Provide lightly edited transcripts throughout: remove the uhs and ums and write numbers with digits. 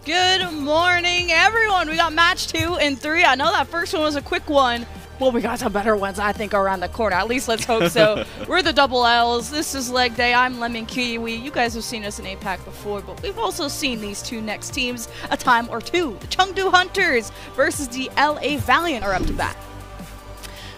Good morning, everyone. We got match 2 and 3. I know that first one was a quick one. Well, we got some better ones, I think, around the corner. At least let's hope so. We're the Double L's. This is Leg Day. I'm Lemon Kiwi. You guys have seen us in APAC before, but we've also seen these two next teams a time or two. The Chengdu Hunters versus the LA Valiant are up to bat.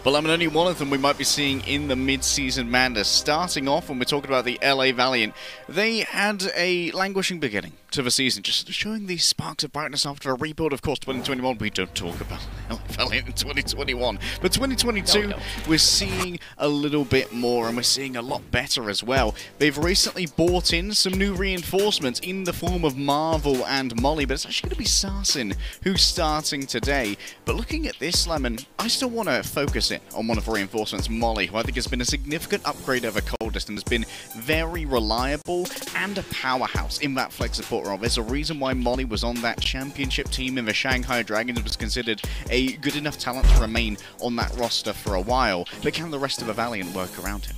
Well, I mean, only one of them we might be seeing in the mid-season madness. Starting off, when we're talking about the LA Valiant, they had a languishing beginning to the season, just showing these sparks of brightness after a rebuild. Of course, 2021, we don't talk about LA Valiant in 2021. But 2022, we're seeing a little bit more, and we're seeing a lot better as well. They've recently brought in some new reinforcements in the form of Marvel and Molly, but it's actually going to be Sarsin who's starting today. But looking at this, Lemon, I still want to focus it on one of the reinforcements, Molly, who I think has been a significant upgrade over Coldest and has been very reliable and a powerhouse in that flex support role. There's a reason why Molly was on that championship team in the Shanghai Dragons and was considered a good enough talent to remain on that roster for a while. But can the rest of the Valiant work around him?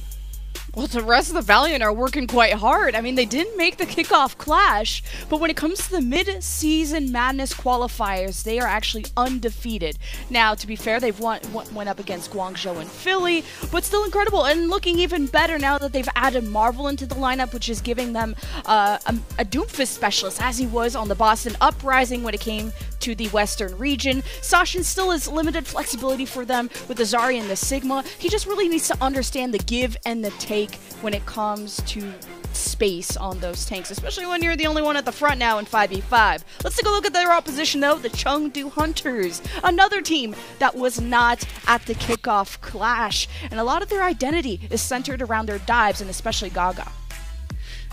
Well, the rest of the Valiant are working quite hard. I mean, they didn't make the kickoff clash, but when it comes to the mid-season madness qualifiers, they are actually undefeated. Now, to be fair, they've went up against Guangzhou and Philly, but still incredible and looking even better now that they've added Marvel into the lineup, which is giving them a Doomfist specialist, as he was on the Boston Uprising when it came to the Western region. Sashin still has limited flexibility for them with the Zarya and the Sigma. He just really needs to understand the give and the take when it comes to space on those tanks, especially when you're the only one at the front now in 5v5. Let's take a look at their opposition, though, the Chengdu Hunters, another team that was not at the kickoff clash, and a lot of their identity is centered around their dives, and especially Gaga.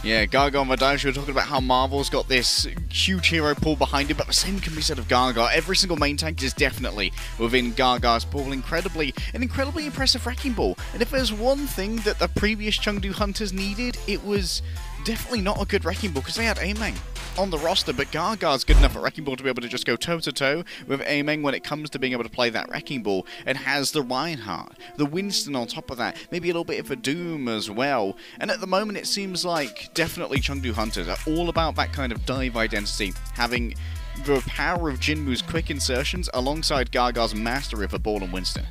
Yeah, Gaga on the dives, we were talking about how Marvel's got this huge hero pool behind him, but the same can be said of Gaga. Every single main tank is definitely within Gaga's pool. An incredibly impressive wrecking ball. And if there's one thing that the previous Chengdu Hunters needed, it was definitely not a good wrecking ball, because they had Ameng on the roster, but Gaga's good enough at wrecking ball to be able to just go toe-to-toe with Ameng when it comes to being able to play that wrecking ball, and has the Reinhardt, the Winston on top of that, maybe a little bit of a Doom as well. And at the moment, it seems like definitely Chengdu Hunters are all about that kind of dive identity, having the power of Jinmu's quick insertions alongside Gaga's mastery of the ball and Winston.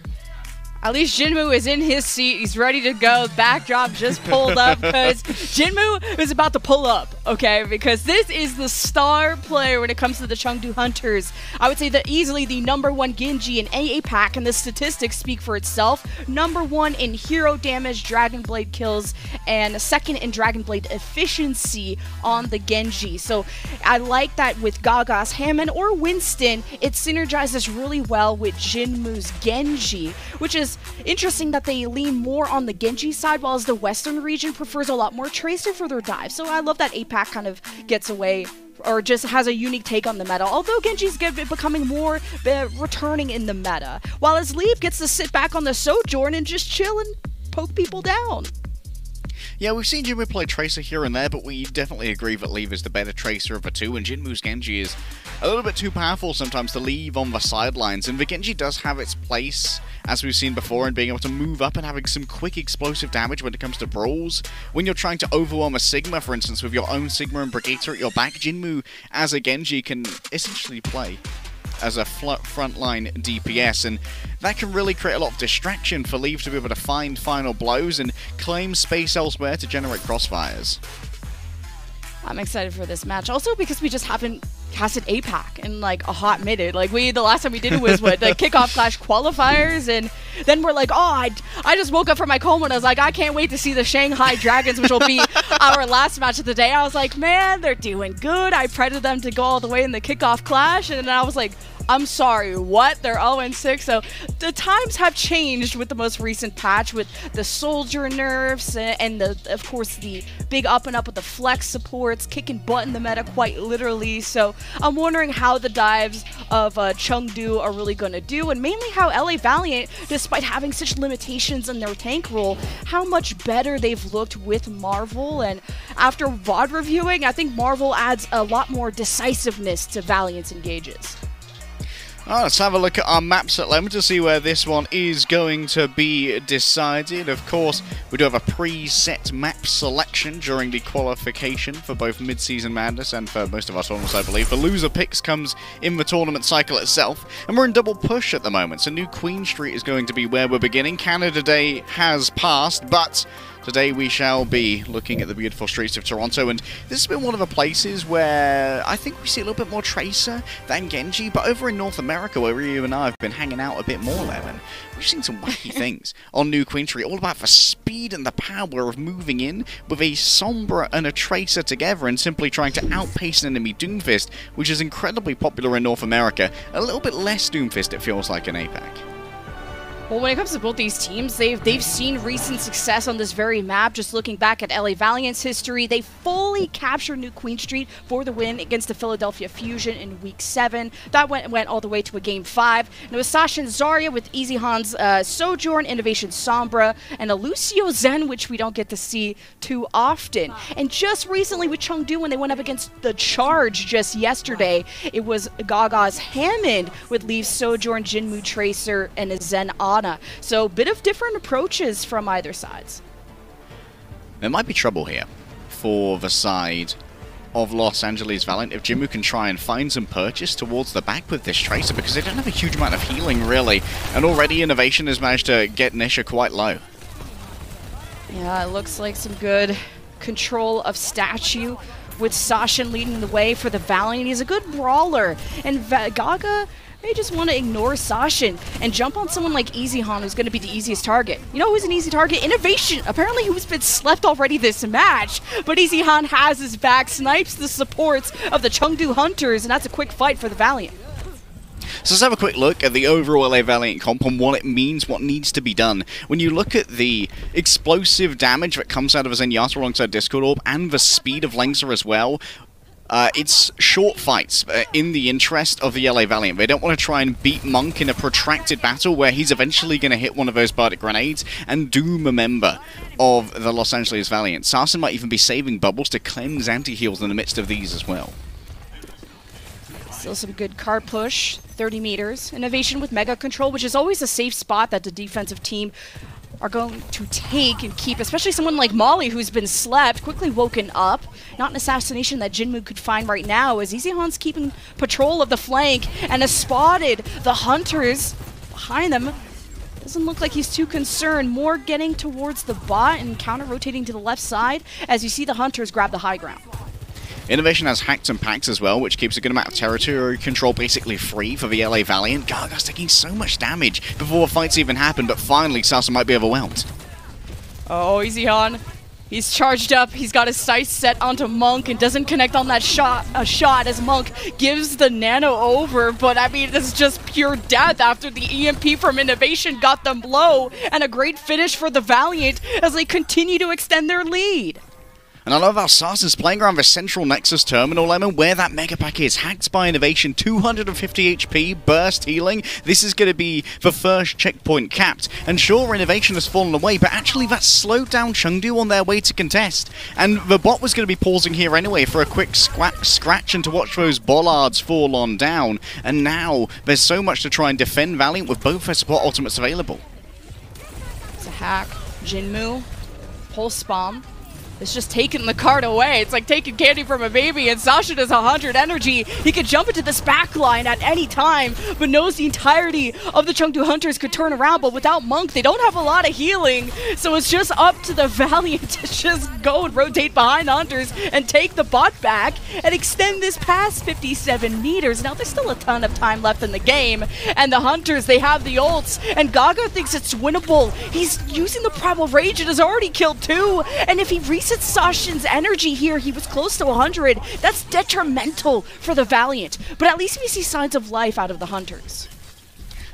At least Jinmu is in his seat. He's ready to go. Backdrop just pulled up because Jinmu is about to pull up, okay? Because this is the star player when it comes to the Chengdu Hunters. I would say that easily the #1 Genji in APAC, and the statistics speak for itself. #1 in hero damage, Dragon Blade kills, and second in Dragon Blade efficiency on the Genji. So I like that with Gaga's Hammond or Winston, it synergizes really well with Jinmu's Genji, which is interesting that they lean more on the Genji side, while the Western region prefers a lot more Tracer for their dive. So I love that APAC kind of gets away, or just has a unique take on the meta, although Genji's becoming more returning in the meta, while as Leave gets to sit back on the Sojourn and just chill and poke people down. Yeah, we've seen Jinmu play Tracer here and there, but we definitely agree that Leave is the better Tracer of the two, and Jinmu's Genji is a little bit too powerful sometimes to leave on the sidelines, and the Genji does have its place, as we've seen before, in being able to move up and having some quick explosive damage when it comes to brawls. When you're trying to overwhelm a Sigma, for instance, with your own Sigma and Brigitte at your back, Jinmu as a Genji can essentially play as a frontline DPS, and that can really create a lot of distraction for Leave to be able to find final blows and claim space elsewhere to generate crossfires. I'm excited for this match, also because we just haven't casted APAC in like a hot minute. Like the last time we did it was what, the kickoff clash qualifiers, and then we're like, oh, I just woke up from my coma and I was like, I can't wait to see the Shanghai Dragons, which will be our last match of the day. I was like, man, they're doing good. I predicted them to go all the way in the kickoff clash, and then I was like, I'm sorry, what? They're 0-6. So the times have changed with the most recent patch, with the soldier nerfs and of course the big up and up with the flex supports, kicking butt in the meta quite literally. So I'm wondering how the dives of Chengdu are really going to do, and mainly how LA Valiant, despite having such limitations in their tank role, how much better they've looked with Marvel. And after VOD reviewing, I think Marvel adds a lot more decisiveness to Valiant's engages. Let's have a look at our maps at Lemon to see where this one is going to be decided. Of course, we do have a preset map selection during the qualification for both Mid-Season Madness and for most of our tournaments, I believe. The loser picks comes in the tournament cycle itself, and we're in double push at the moment, so New Queen Street is going to be where we're beginning. Canada Day has passed, but today we shall be looking at the beautiful streets of Toronto, and this has been one of the places where I think we see a little bit more Tracer than Genji, but over in North America, where you and I have been hanging out a bit more, Lemon, we've seen some wacky things on New Queen Street, all about the speed and the power of moving in with a Sombra and a Tracer together and simply trying to outpace an enemy Doomfist, which is incredibly popular in North America. A little bit less Doomfist, it feels like, in APAC. Well, when it comes to both these teams, they've seen recent success on this very map. Just looking back at LA Valiant's history, they fully captured New Queen Street for the win against the Philadelphia Fusion in Week 7. That went all the way to a Game 5. And it was Sasha and Zarya with Easy Han's Sojourn, Innovation Sombra, and a Lucio Zen, which we don't get to see too often. And just recently with Chengdu, when they went up against the Charge just yesterday, it was Gaga's Hammond with Leaf Sojourn, Jinmu Tracer, and a Zen Ana. So, bit of different approaches from either sides. There might be trouble here for the side of Los Angeles Valiant if Jinmu can try and find some purchase towards the back with this Tracer, because they don't have a huge amount of healing, really. And already Innovation has managed to get Nisha quite low. Yeah, it looks like some good control of Statue with Sashin leading the way for the Valiant. He's a good brawler, and Gaga, they just want to ignore Sashin and jump on someone like Easy Han, who's going to be the easiest target. You know who's an easy target? Innovation, apparently, who's been slept already this match. But Easy Han has his back, snipes the supports of the Chengdu Hunters, and that's a quick fight for the Valiant. So let's have a quick look at the overall LA Valiant comp and what it means, what needs to be done. When you look at the explosive damage that comes out of a Zenyatta alongside Discord Orb and the speed of Lengza as well, it's short fights in the interest of the LA Valiant. They don't want to try and beat Monk in a protracted battle where he's eventually going to hit one of those Bardic Grenades and doom a member of the Los Angeles Valiant. Sarsen might even be saving bubbles to cleanse anti-heals in the midst of these as well. Still some good card push, 30 meters. Innovation with Mega Control, which is always a safe spot that the defensive team are going to take and keep, especially someone like Molly, who's been slept, quickly woken up. Not an assassination that Jinmu could find right now, as Easy Han's keeping patrol of the flank and has spotted the Hunters behind them. Doesn't look like he's too concerned. More getting towards the bot and counter-rotating to the left side as you see the Hunters grab the high ground. Innovation has hacks and packs as well, which keeps a good amount of territory control basically free for the LA Valiant. Gaga's taking so much damage before the fights even happen, but finally Sasa might be overwhelmed. Oh, Easy Han. He's charged up, he's got his sights set onto Monk and doesn't connect on that shot as Monk gives the nano over, but I mean, this is just pure death after the EMP from Innovation got them low, and a great finish for the Valiant as they continue to extend their lead. And I love how Sarsen's playing around the central Nexus terminal, Lemon, where that Mega Pack is. Hacked by Innovation, 250 HP, burst healing. This is going to be the first checkpoint capped. And sure, Innovation has fallen away, but actually that slowed down Chengdu on their way to contest. And the bot was going to be pausing here anyway for a quick scratch and to watch those bollards fall on down. And now there's so much to try and defend Valiant with both their support ultimates available. It's a hack. Jinmu, Pulse Bomb. It's just taking the card away. It's like taking candy from a baby, and Sasha does 100 energy. He could jump into this back line at any time, but knows the entirety of the Chengdu Hunters could turn around, but without Monk, they don't have a lot of healing, so it's just up to the Valiant to just go and rotate behind the Hunters and take the bot back and extend this past 57 meters. Now, there's still a ton of time left in the game, and the Hunters, they have the ults, and Gaga thinks it's winnable. He's using the Primal Rage and has already killed 2, and if he resets Sashin's energy here, he was close to 100. That's detrimental for the Valiant, but at least we see signs of life out of the Hunters.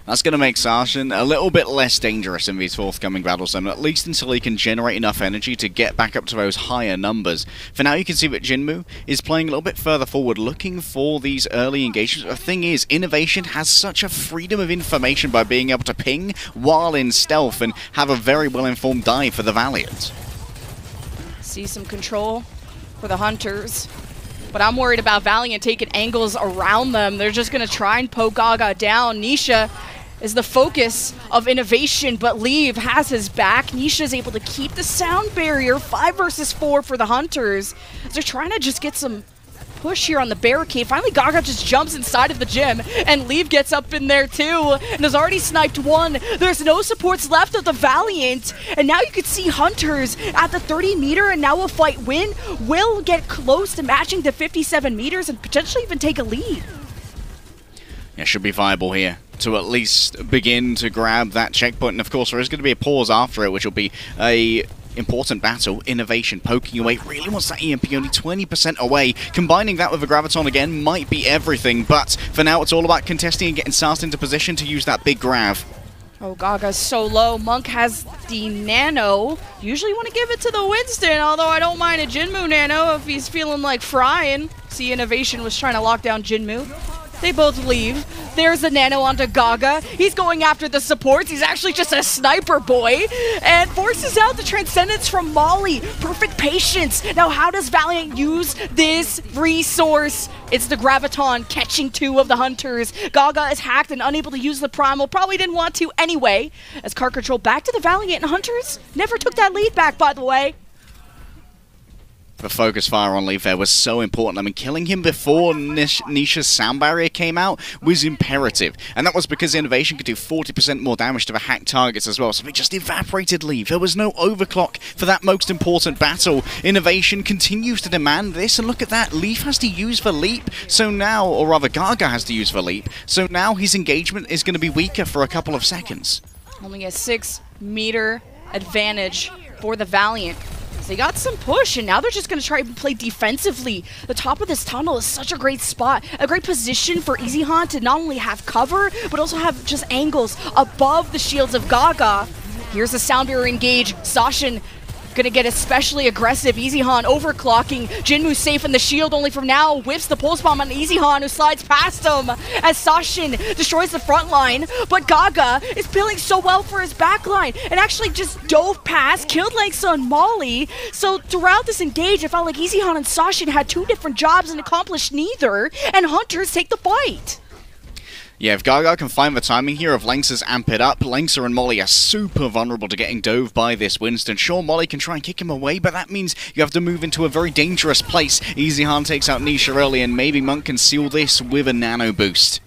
That's going to make Sashin a little bit less dangerous in these forthcoming battles, at least until he can generate enough energy to get back up to those higher numbers. For now, you can see that Jinmu is playing a little bit further forward, looking for these early engagements. The thing is, Innovation has such a freedom of information by being able to ping while in stealth and have a very well-informed dive for the Valiant. See some control for the Hunters. But I'm worried about Valiant taking angles around them. They're just going to try and poke Gaga down. Nisha is the focus of innovation, but Leave has his back. Nisha is able to keep the sound barrier. 5 versus 4 for the Hunters. They're trying to just get some push here on the barricade. Finally, Gaga just jumps inside of the gym, and Leave gets up in there too, and has already sniped one. There's no supports left of the Valiant, and now you can see Hunters at the 30 meter, and now will fight win. Will get close to matching the 57 meters and potentially even take a lead. Yeah, should be viable here to at least begin to grab that checkpoint. And of course, there is going to be a pause after it, which will be a important battle. Innovation poking away, really wants that EMP, only 20% away. Combining that with a Graviton again might be everything, but for now it's all about contesting and getting Sast into position to use that big grav. Oh, Gaga's so low. Monk has the Nano. Usually want to give it to the Winston, although I don't mind a Jinmu Nano if he's feeling like frying. See, Innovation was trying to lock down Jinmu. They both leave. There's the Nano onto Gaga. He's going after the supports. He's actually just a sniper boy. And forces out the Transcendence from Molly. Perfect patience. Now, how does Valiant use this resource? It's the Graviton catching 2 of the Hunters. Gaga is hacked and unable to use the Primal. Probably didn't want to anyway. As card control back to the Valiant, and Hunters never took that lead back, by the way. The focus fire on Leaf there was so important. I mean, killing him before Nisha's sound barrier came out was imperative. And that was because Innovation could do 40% more damage to the hacked targets as well. So they just evaporated Leaf. There was no overclock for that most important battle. Innovation continues to demand this. And look at that. Leaf has to use the leap. So now, or rather Gaga has to use the leap. So now his engagement is going to be weaker for a couple of seconds. Only a 6 meter advantage for the Valiant. They got some push, and now they're just going to try and play defensively. The top of this tunnel is such a great spot, a great position for Easyhan to not only have cover, but also have just angles above the shields of Gaga. Here's the sound barrier engage. Sashin gonna get especially aggressive. Easyhan overclocking. Jinmu safe in the shield only from now. Whips the pulse bomb on Easyhan, who slides past him as Sashin destroys the front line. But Gaga is peeling so well for his back line and actually just dove past, killed Langsa and Molly. So throughout this engage, I felt like Easyhan and Sashin had 2 different jobs and accomplished neither, and Hunters take the fight. Yeah, if Gaga can find the timing here of Langsa's amp it up, Langsa and Molly are super vulnerable to getting dove by this Winston. Sure, Molly can try and kick him away, but that means you have to move into a very dangerous place. Easyhan takes out Nisha early, and maybe Monk can seal this with a nano boost.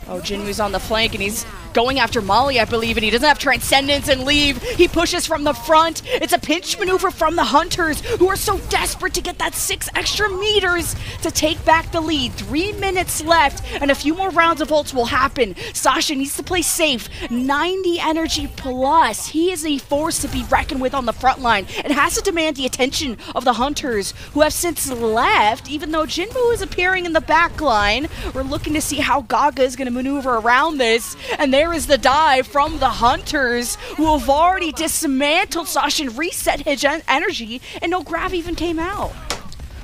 Oh, Jinwoo's on the flank, and he's going after Molly, I believe, and he doesn't have Transcendence and leave. He pushes from the front. It's a pinch maneuver from the Hunters, who are so desperate to get that 6 extra meters to take back the lead. 3 minutes left, and a few more rounds of ults will happen. Sasha needs to play safe. 90 energy plus. He is a force to be reckoned with on the front line, and has to demand the attention of the Hunters, who have since left, even though Jinwoo is appearing in the back line. We're looking to see how Gaga is going to maneuver around this, and there is the dive from the Hunters, who have already dismantled Sasha and reset his energy, and no grav even came out.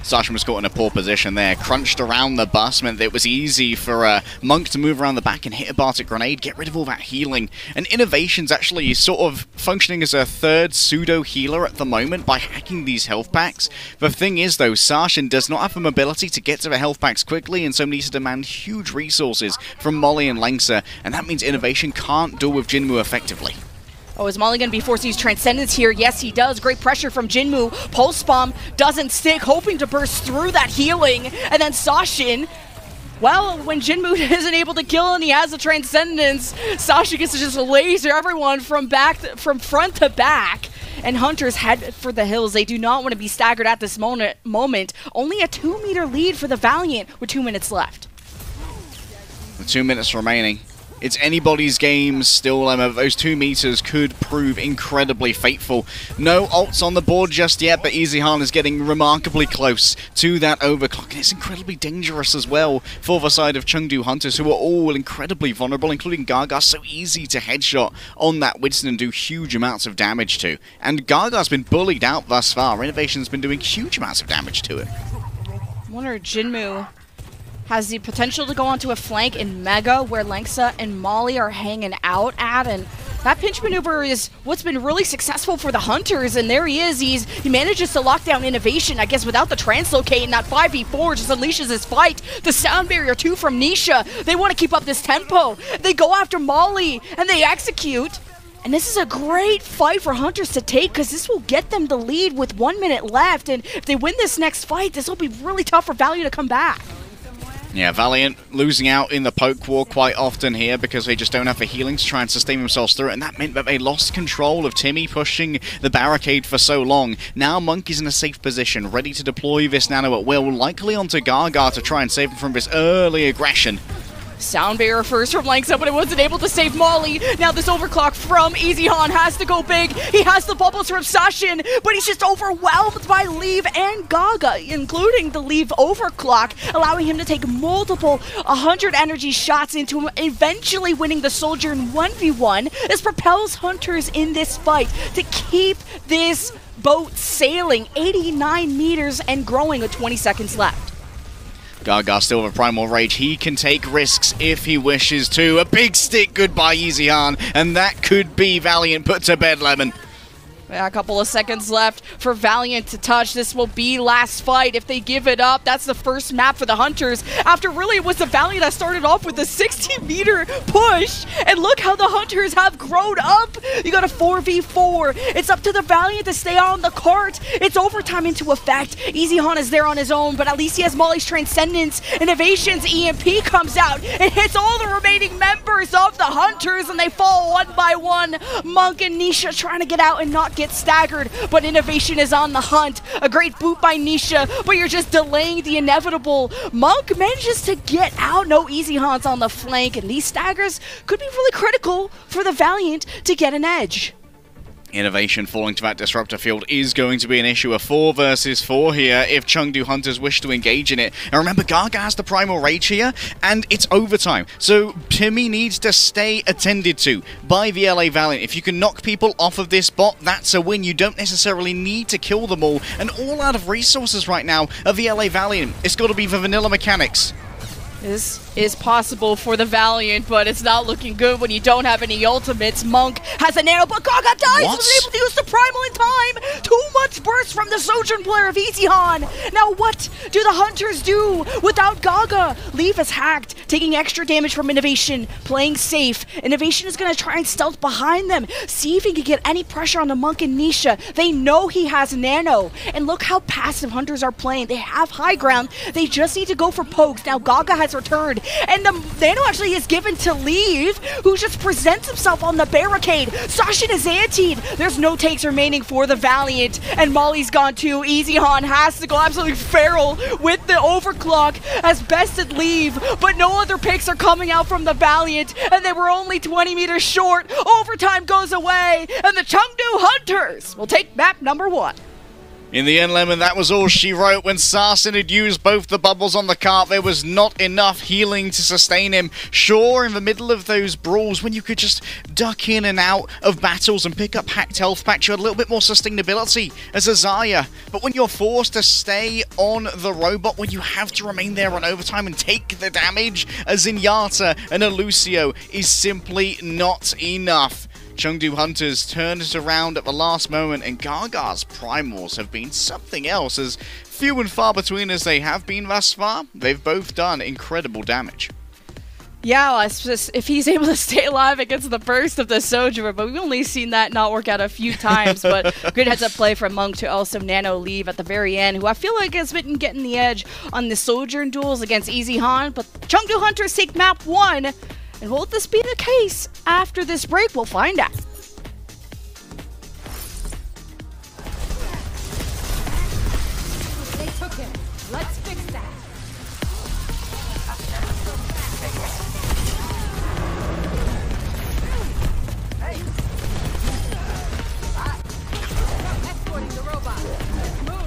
Sasha was caught in a poor position there, crunched around the bus, meant that it was easy for Monk to move around the back and hit a Bartek grenade, get rid of all that healing. And Innovation's actually sort of functioning as a third pseudo-healer at the moment by hacking these health packs. The thing is though, Sasha does not have the mobility to get to the health packs quickly, and so needs to demand huge resources from Molly and Langsa, and that means Innovation can't deal with Jinmu effectively. Oh, is Molly going to be forced to use Transcendence here? Yes, he does. Great pressure from Jinmu. Pulse Bomb doesn't stick, hoping to burst through that healing. And then Sashin, well, when Jinmu isn't able to kill and he has the Transcendence, Sasha gets to just laser everyone from front to back. And Hunters head for the hills. They do not want to be staggered at this moment. Only a 2-meter lead for the Valiant with 2 minutes left. With 2 minutes remaining. It's anybody's game still. Those 2 meters could prove incredibly fateful. No ults on the board just yet, but Easyhan is getting remarkably close to that overclock. And it's incredibly dangerous as well for the side of Chengdu Hunters, who are all incredibly vulnerable, including Gaga. So easy to headshot on that Winston and do huge amounts of damage to. And Gaga's been bullied out thus far. Innovation's been doing huge amounts of damage to it. I wonder if Jinmu has the potential to go onto a flank in Mega, where Langsa and Molly are hanging out at, and That pinch maneuver is what's been really successful for the Hunters, and there he is. He manages to lock down Innovation, I guess without the translocate, and that 5v4 just unleashes his fight. The sound barrier too from Nisha. They want to keep up this tempo. They go after Molly, and they execute. And this is a great fight for Hunters to take, because this will get them the lead with 1 minute left, and if they win this next fight, this will be really tough for Valiant to come back. Yeah, Valiant losing out in the poke war quite often here because they just don't have the healing to try and sustain themselves through it, and that meant that they lost control of Timmy pushing the barricade for so long. Now Monk is in a safe position, ready to deploy this nano at will, likely onto Gaga to try and save him from this early aggression. Sound barrier first from Langsa, but it wasn't able to save Molly. Now this overclock from EasyHan has to go big. He has the bubbles from Sashin, but he's just overwhelmed by Leave and Gaga, including the Leave overclock, allowing him to take multiple 100 energy shots into him, eventually winning the Soldier in 1v1. This propels Hunters in this fight to keep this boat sailing 89 meters and growing with 20 seconds left. Gaga still with a Primal Rage. He can take risks if he wishes to. A big stick goodbye, EasyHan, and that could be Valiant put to bed, Lemon. Yeah, a couple of seconds left for Valiant to touch. This will be last fight. If they give it up, that's the first map for the Hunters. After really it was the Valiant that started off with a 60-meter push. And look how the Hunters have grown up. You got a 4v4. It's up to the Valiant to stay on the cart. It's overtime into effect. EasyHan is there on his own, but at least he has Molly's Transcendence. Innovation's EMP comes out. It hits all the remaining members of the Hunters, and they fall one by one. Monk and Nisha trying to get out and not get staggered, but Innovation is on the hunt. A great boot by Nisha, but you're just delaying the inevitable. Monk manages to get out. No EasyHan's on the flank, and these staggers could be really critical for the Valiant to get an edge. Innovation falling to that Disruptor field is going to be an issue. A 4 versus 4 here if Chengdu Hunters wish to engage in it. And remember, Gaga has the Primal Rage here, and it's overtime. So Timmy needs to stay attended to by the LA Valiant. If you can knock people off of this bot, that's a win. You don't necessarily need to kill them all. And all out of resources right now of the LA Valiant. It's got to be the vanilla mechanics. This is possible for the Valiant, but it's not looking good when you don't have any ultimates. Monk has a nano, but Gaga dies! What? Was able to use the Primal in time! Too much burst from the Sojourn player of EasyHan! Now what do the Hunters do without Gaga? Leave is hacked, taking extra damage from Innovation, playing safe. Innovation is going to try and stealth behind them, see if he can get any pressure on the Monk and Nisha. They know he has nano, and look how passive Hunters are playing. They have high ground, they just need to go for pokes. Now Gaga has returned, and the nano actually is given to Leave, who just presents himself on the barricade. Sashin is antied. There's no takes remaining for the Valiant, and Molly's gone too. EasyHan has to go absolutely feral with the overclock as bested Leave, but no other picks are coming out from the Valiant, and they were only 20 meters short. Overtime goes away, and the Chengdu Hunters will take map number 1. In the end, Lemon, that was all she wrote. When Sarsen had used both the bubbles on the cart, there was not enough healing to sustain him. Sure, in the middle of those brawls, when you could just duck in and out of battles and pick up hacked health packs, you had a little bit more sustainability as a Xayah. But when you're forced to stay on the robot, when you have to remain there on overtime and take the damage, a Zenyatta and a Lucio is simply not enough. Chengdu Hunters turned it around at the last moment, and Gaga's Primals have been something else. As few and far between as they have been thus far, they've both done incredible damage. Yeah, if he's able to stay alive against the burst of the Sojourner, but we've only seen that not work out a few times. But good heads-up play from Monk to also nano Leave at the very end, who I feel like has been getting the edge on the Sojourn duels against EasyHan. But Chengdu Hunters take map 1. And will this be the case after this break? We'll find out. They took him. Let's fix that. Escorting the robot. Move.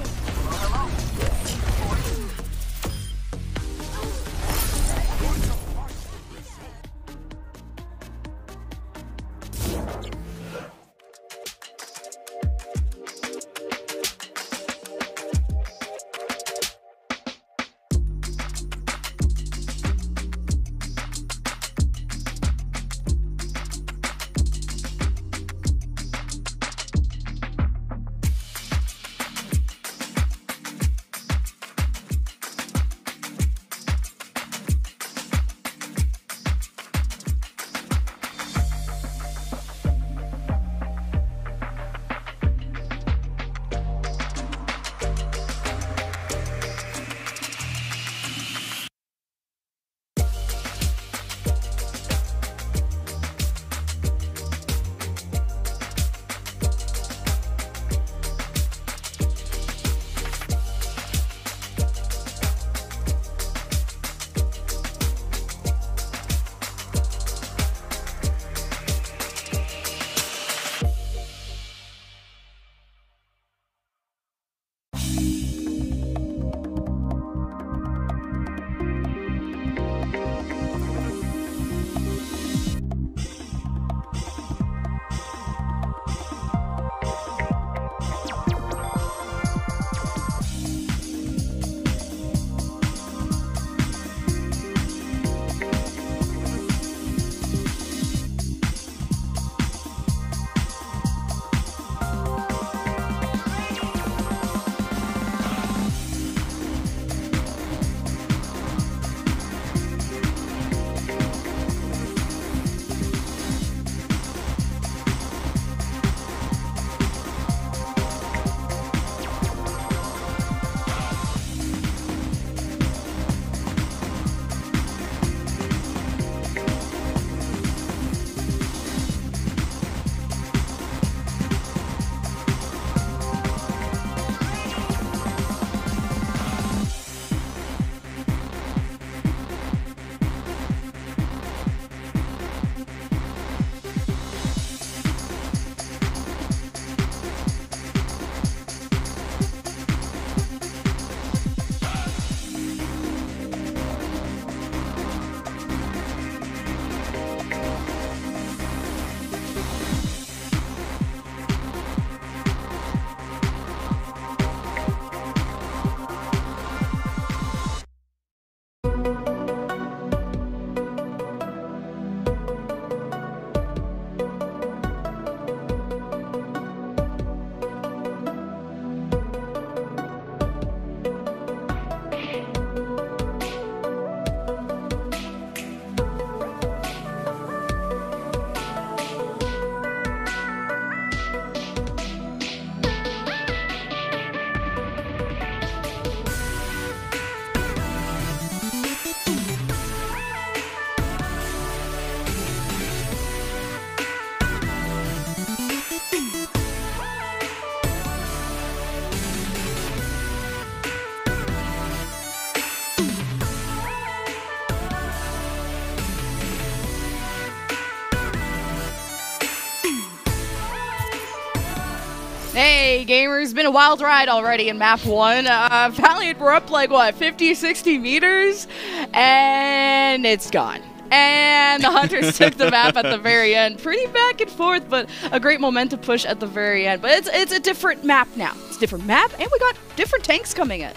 Hey gamers, been a wild ride already in map 1. Valiant were up like what, 50, 60 meters? And it's gone. And the Hunters took the map at the very end. Pretty back and forth, but a great momentum push at the very end. But it's a different map now. It's a different map, and we got different tanks coming in.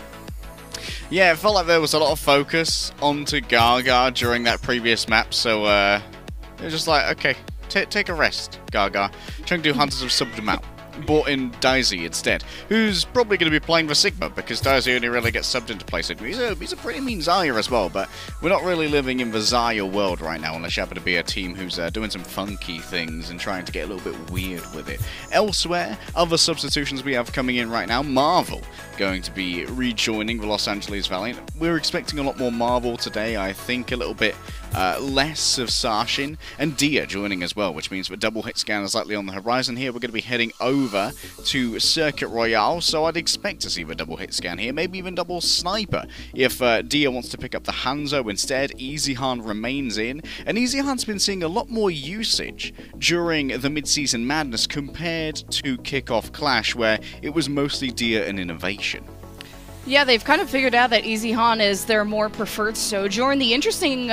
Yeah, it felt like there was a lot of focus onto Gaga during that previous map, so it was just like, okay, take a rest, Gaga. Chengdu Hunters have subbed him out. Brought in Daisy instead, who's probably going to be playing for Sigma, because Daisy only really gets subbed into play Sigma. He's a pretty mean Zarya as well, but we're not really living in the Zarya world right now, unless you happen to be a team who's doing some funky things and trying to get a little bit weird with it. Elsewhere, other substitutions we have coming in right now, Marvel going to be rejoining the Los Angeles Valiant. We're expecting a lot more Marvel today, I think a little bit less of Sarshin, and Dia joining as well, which means the double hit scan is likely on the horizon here. We're going to be heading over to Circuit Royale, so I'd expect to see the double hit scan here, maybe even double sniper. If Dia wants to pick up the Hanzo instead, EasyHan remains in, and EasyHan's been seeing a lot more usage during the mid-season madness compared to Kickoff Clash, where it was mostly Dia and Innovation. Yeah, they've kind of figured out that EasyHan is their more preferred Sojourn. The interesting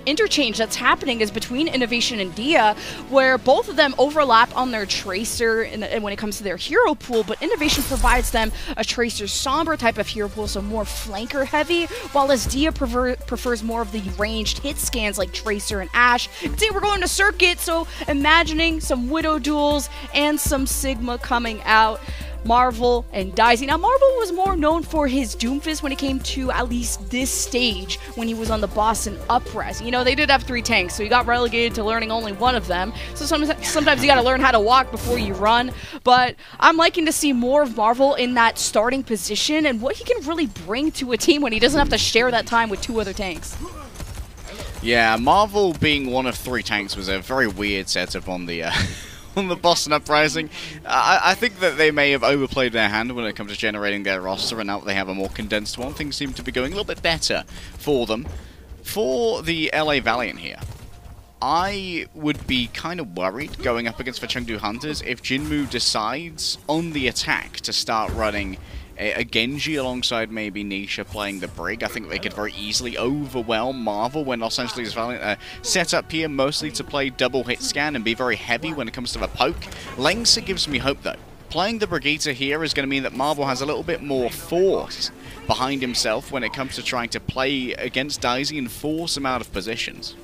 interchange that's happening is between Innovation and Dia, where both of them overlap on their Tracer when it comes to their hero pool, but Innovation provides them a Tracer Sombra type of hero pool, so more flanker heavy, while as Dia prefers more of the ranged hit scans like Tracer and Ashe. See, we're going to Circuit, so imagining some Widow duels and some Sigma coming out. Marvel and Daisy. Now, Marvel was more known for his Doomfist when it came to at least this stage when he was on the Boston Upres. You know, they did have 3 tanks, so he got relegated to learning only one of them. So sometimes you gotta learn how to walk before you run. But I'm liking to see more of Marvel in that starting position and what he can really bring to a team when he doesn't have to share that time with 2 other tanks. Yeah, Marvel being one of 3 tanks was a very weird setup on the on the Boston Uprising. I think that they may have overplayed their hand when it comes to generating their roster, and now that they have a more condensed one, things seem to be going a little bit better for them. For the LA Valiant here, I would be kind of worried going up against the Chengdu Hunters if Jinmu decides on the attack to start running a Genji alongside maybe Nisha playing the Brig. I think they could very easily overwhelm Marvel when Los Angeles Valiant set up here mostly to play double hit scan and be very heavy when it comes to the poke. Lengsa gives me hope though. Playing the Brigitte here is going to mean that Marvel has a little bit more force behind himself when it comes to trying to play against Daisy and force him out of positions.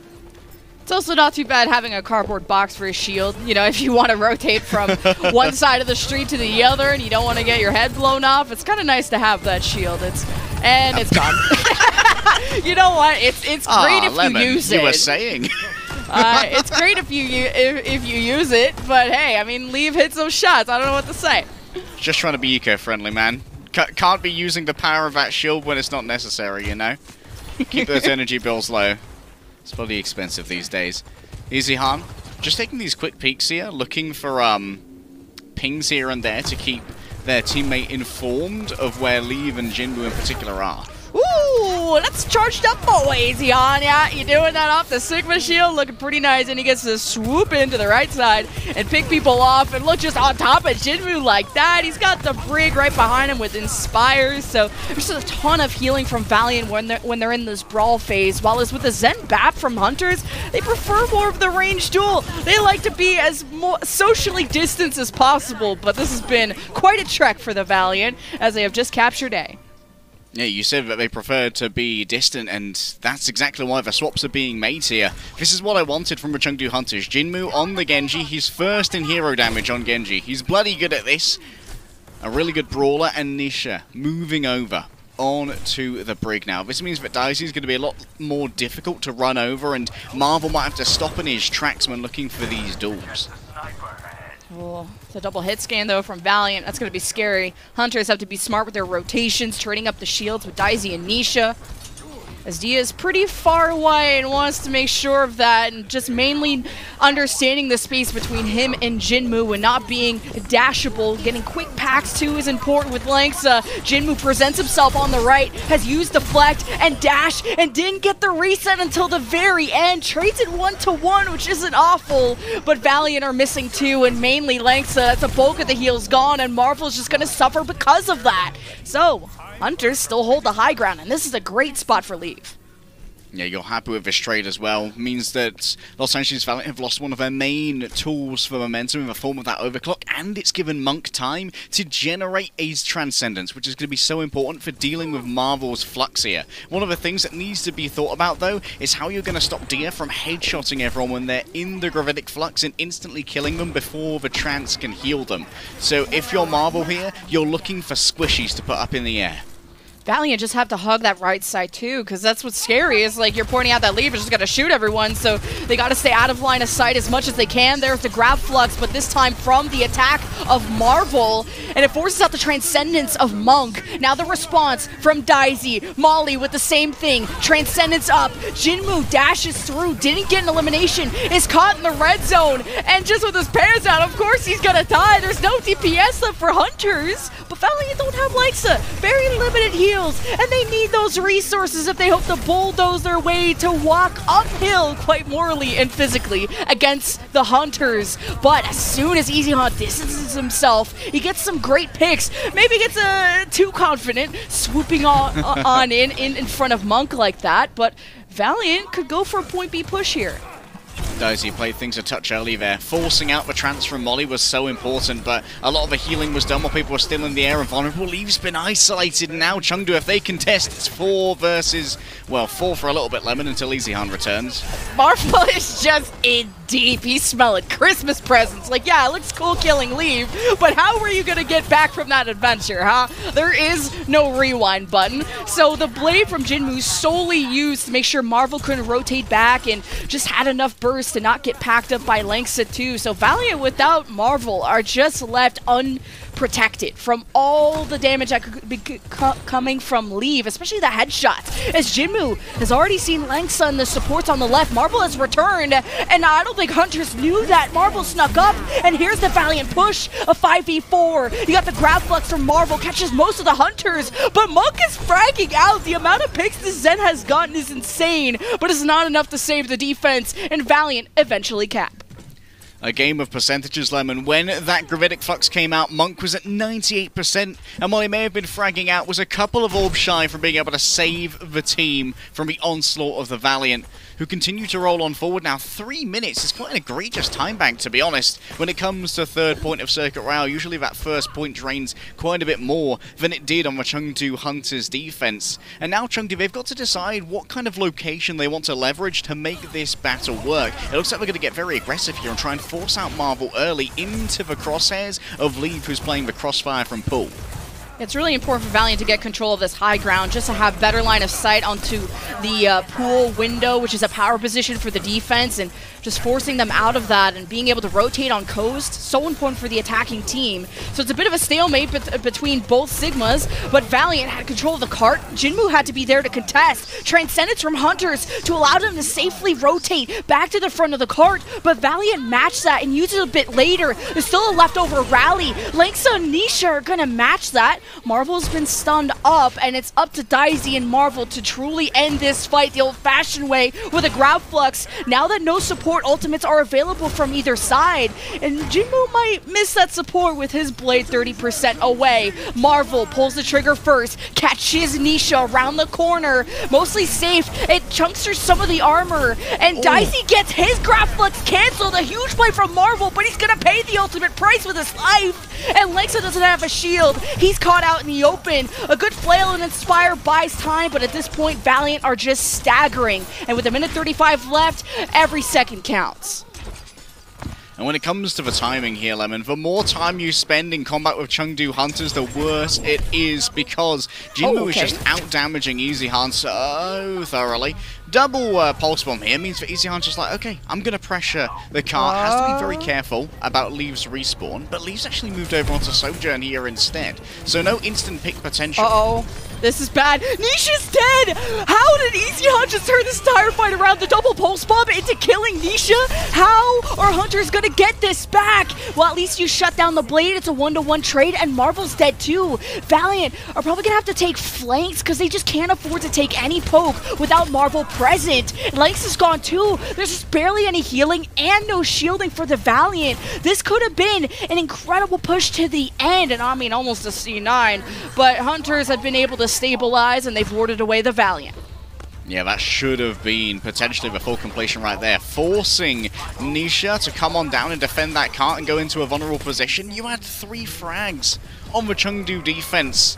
It's also not too bad having a cardboard box for a shield. You know, if you want to rotate from one side of the street to the other and you don't want to get your head blown off, it's kind of nice to have that shield. It's gone. You know what? It's great if Lemon, you use it. You were saying. It's great if you use it, but hey, I mean, Leave hits those shots. I don't know what to say. Just trying to be eco-friendly, man. Can't be using the power of that shield when it's not necessary, you know? Keep those energy bills low. It's bloody expensive these days. EasyHan, just taking these quick peeks here, looking for pings here and there to keep their teammate informed of where Leave and Jinmu in particular are. Ooh, that's charged up boy, EasyHan. Yeah, you're doing that off the Sigma shield, looking pretty nice, and he gets to swoop into the right side and pick people off and look just on top of Jinmu like that. He's got the Brig right behind him with Inspires, so there's a ton of healing from Valiant when they're in this brawl phase, while as with the Zen Bap from Hunters, they prefer more of the ranged duel. They like to be as socially distanced as possible, but this has been quite a trek for the Valiant as they have just captured A. Yeah, you said that they prefer to be distant, and that's exactly why the swaps are being made here. This is what I wanted from the Chengdu Hunters. Jinmu on the Genji. He's first in hero damage on Genji. He's bloody good at this. A really good brawler, and Nisha moving over on to the Brig now. This means that Daisy is going to be a lot more difficult to run over, and Marvel might have to stop in his tracks when looking for these duels. Oh, it's a double hit scan, though, from Valiant. That's going to be scary. Hunters have to be smart with their rotations, trading up the shields with Daisy and Nisha. as Dia is pretty far away and wants to make sure of that, and just mainly understanding the space between him and Jinmu and not being dashable. Getting quick packs too is important with Langsa. Jinmu presents himself on the right, has used deflect and dash, and didn't get the reset until the very end. Trades it 1-to-1, which isn't awful, but Valiant are missing too, and mainly Langsa. That's a bulk of the heals gone, and Marvel's just gonna suffer because of that. So, Hunters still hold the high ground, and this is a great spot for Leave. Yeah, you're happy with this trade as well. Means that Los Angeles Valiant have lost one of their main tools for momentum in the form of that overclock, and it's given Monk time to generate a Transcendence, which is going to be so important for dealing with Marvel's Flux here. One of the things that needs to be thought about, though, is how you're going to stop Dia from headshotting everyone when they're in the Gravitic Flux and instantly killing them before the Trance can heal them. So if you're Marvel here, you're looking for squishies to put up in the air. Valiant just have to hug that right side too, because that's what's scary, is like you're pointing out that Leave is just going to shoot everyone, so they got to stay out of line of sight as much as they can. There's the grab flux, but this time from the attack of Marvel, and it forces out the Transcendence of Monk. Now the response from Daisy, Molly with the same thing, Transcendence up, Jinmu dashes through, didn't get an elimination, is caught in the red zone, and just with his pants out, of course he's going to die. There's no DPS left for Hunters, but Valiant don't have Langsa, very limited heal, and they need those resources if they hope to bulldoze their way to walk uphill quite morally and physically against the Hunters. But as soon as Easy Hunt distances himself, he gets some great picks, maybe gets too confident, swooping on in front of Monk like that, but Valiant could go for a point B push here. Daisy played things a touch early there. Forcing out the trance from Molly was so important, but a lot of the healing was done while people were still in the air and vulnerable. Leave's been isolated now. Chengdu, if they contest, it's 4 versus, well, 4 for a little bit, Lemon, until Easyhan returns. Marvel is just in deep. He's smelling Christmas presents. Like, yeah, it looks cool killing Leave, but how are you going to get back from that adventure, huh? There is no rewind button, so the blade from Jinmu solely used to make sure Marvel couldn't rotate back and just had enough burst to not get packed up by Langsa too. So Valiant without Marvel are just left unprotected from all the damage that could be coming from Leave, especially the headshots. As Jinmu has already seen Langsa and the supports on the left, Marvel has returned, and I don't think Hunters knew that. Marvel snuck up, and here's the Valiant push, a 5v4. You got the grab flux from Marvel, catches most of the Hunters, but Monk is fragging out. The amount of picks this Zen has gotten is insane, but it's not enough to save the defense, and Valiant eventually cap. A game of percentages, Lemon. When that Gravitic Flux came out, Monk was at 98%, and while he may have been fragging out, was a couple of orbs shy from being able to save the team from the onslaught of the Valiant, who continue to roll on forward. Now, 3 minutes is quite an egregious time bank, to be honest. When it comes to third point of Circuit Royale, usually that first point drains quite a bit more than it did on the Chengdu Hunters defense. And now Chengdu, they've got to decide what kind of location they want to leverage to make this battle work. It looks like they're going to get very aggressive here and try and force out Marvel early into the crosshairs of Leave, who's playing the Crossfire from Pool. It's really important for Valiant to get control of this high ground, just to have better line of sight onto the pool window, which is a power position for the defense, and just forcing them out of that and being able to rotate on coast, so important for the attacking team. So it's a bit of a stalemate between both Sigmas, but Valiant had control of the cart. Jinmu had to be there to contest. Transcendence from Hunters to allow them to safely rotate back to the front of the cart, but Valiant matched that and used it a bit later. There's still a leftover rally. Langsa and Nisha are going to match that. Marvel's been stunned up, and it's up to Daisy and Marvel to truly end this fight the old-fashioned way with a grab flux. Now that no support ultimates are available from either side, and Jinmu might miss that support with his blade 30% away. Marvel pulls the trigger first, catches Nisha around the corner, mostly safe. It chunksters some of the armor, and Daisy gets his grab flux canceled. A huge play from Marvel, but he's gonna pay the ultimate price with his life. And Langsa doesn't have a shield. He's caught out in the open. A good flail and Inspire buys time, but at this point, Valiant are just staggering. And with a minute 35 left, every second counts. And when it comes to the timing here, Lemon, the more time you spend in combat with Chengdu Hunters, the worse it is, because Jinmu is just out-damaging Easyhan so thoroughly. Double Pulse Bomb here means that Easyhan's just like, okay, I'm going to pressure the cart. Has to be very careful about Leave's respawn, but Leave's actually moved over onto Sojourn here instead, so no instant pick potential. This is bad. Nisha's dead! How did Easy Hunt just turn this entire fight around? The double pulse bomb into killing Nisha? How are Hunters gonna get this back? Well, at least you shut down the blade. It's a 1-to-1 trade, and Marvel's dead too. Valiant are probably gonna have to take flanks because they just can't afford to take any poke without Marvel present. Lynx is gone too. There's just barely any healing and no shielding for the Valiant. This could have been an incredible push to the end, and I mean almost a C9, but Hunters have been able to stabilize and they've warded away the Valiant. Yeah, that should have been potentially the full completion right there, forcing Nisha to come on down and defend that cart and go into a vulnerable position. You had 3 frags on the Chengdu defense,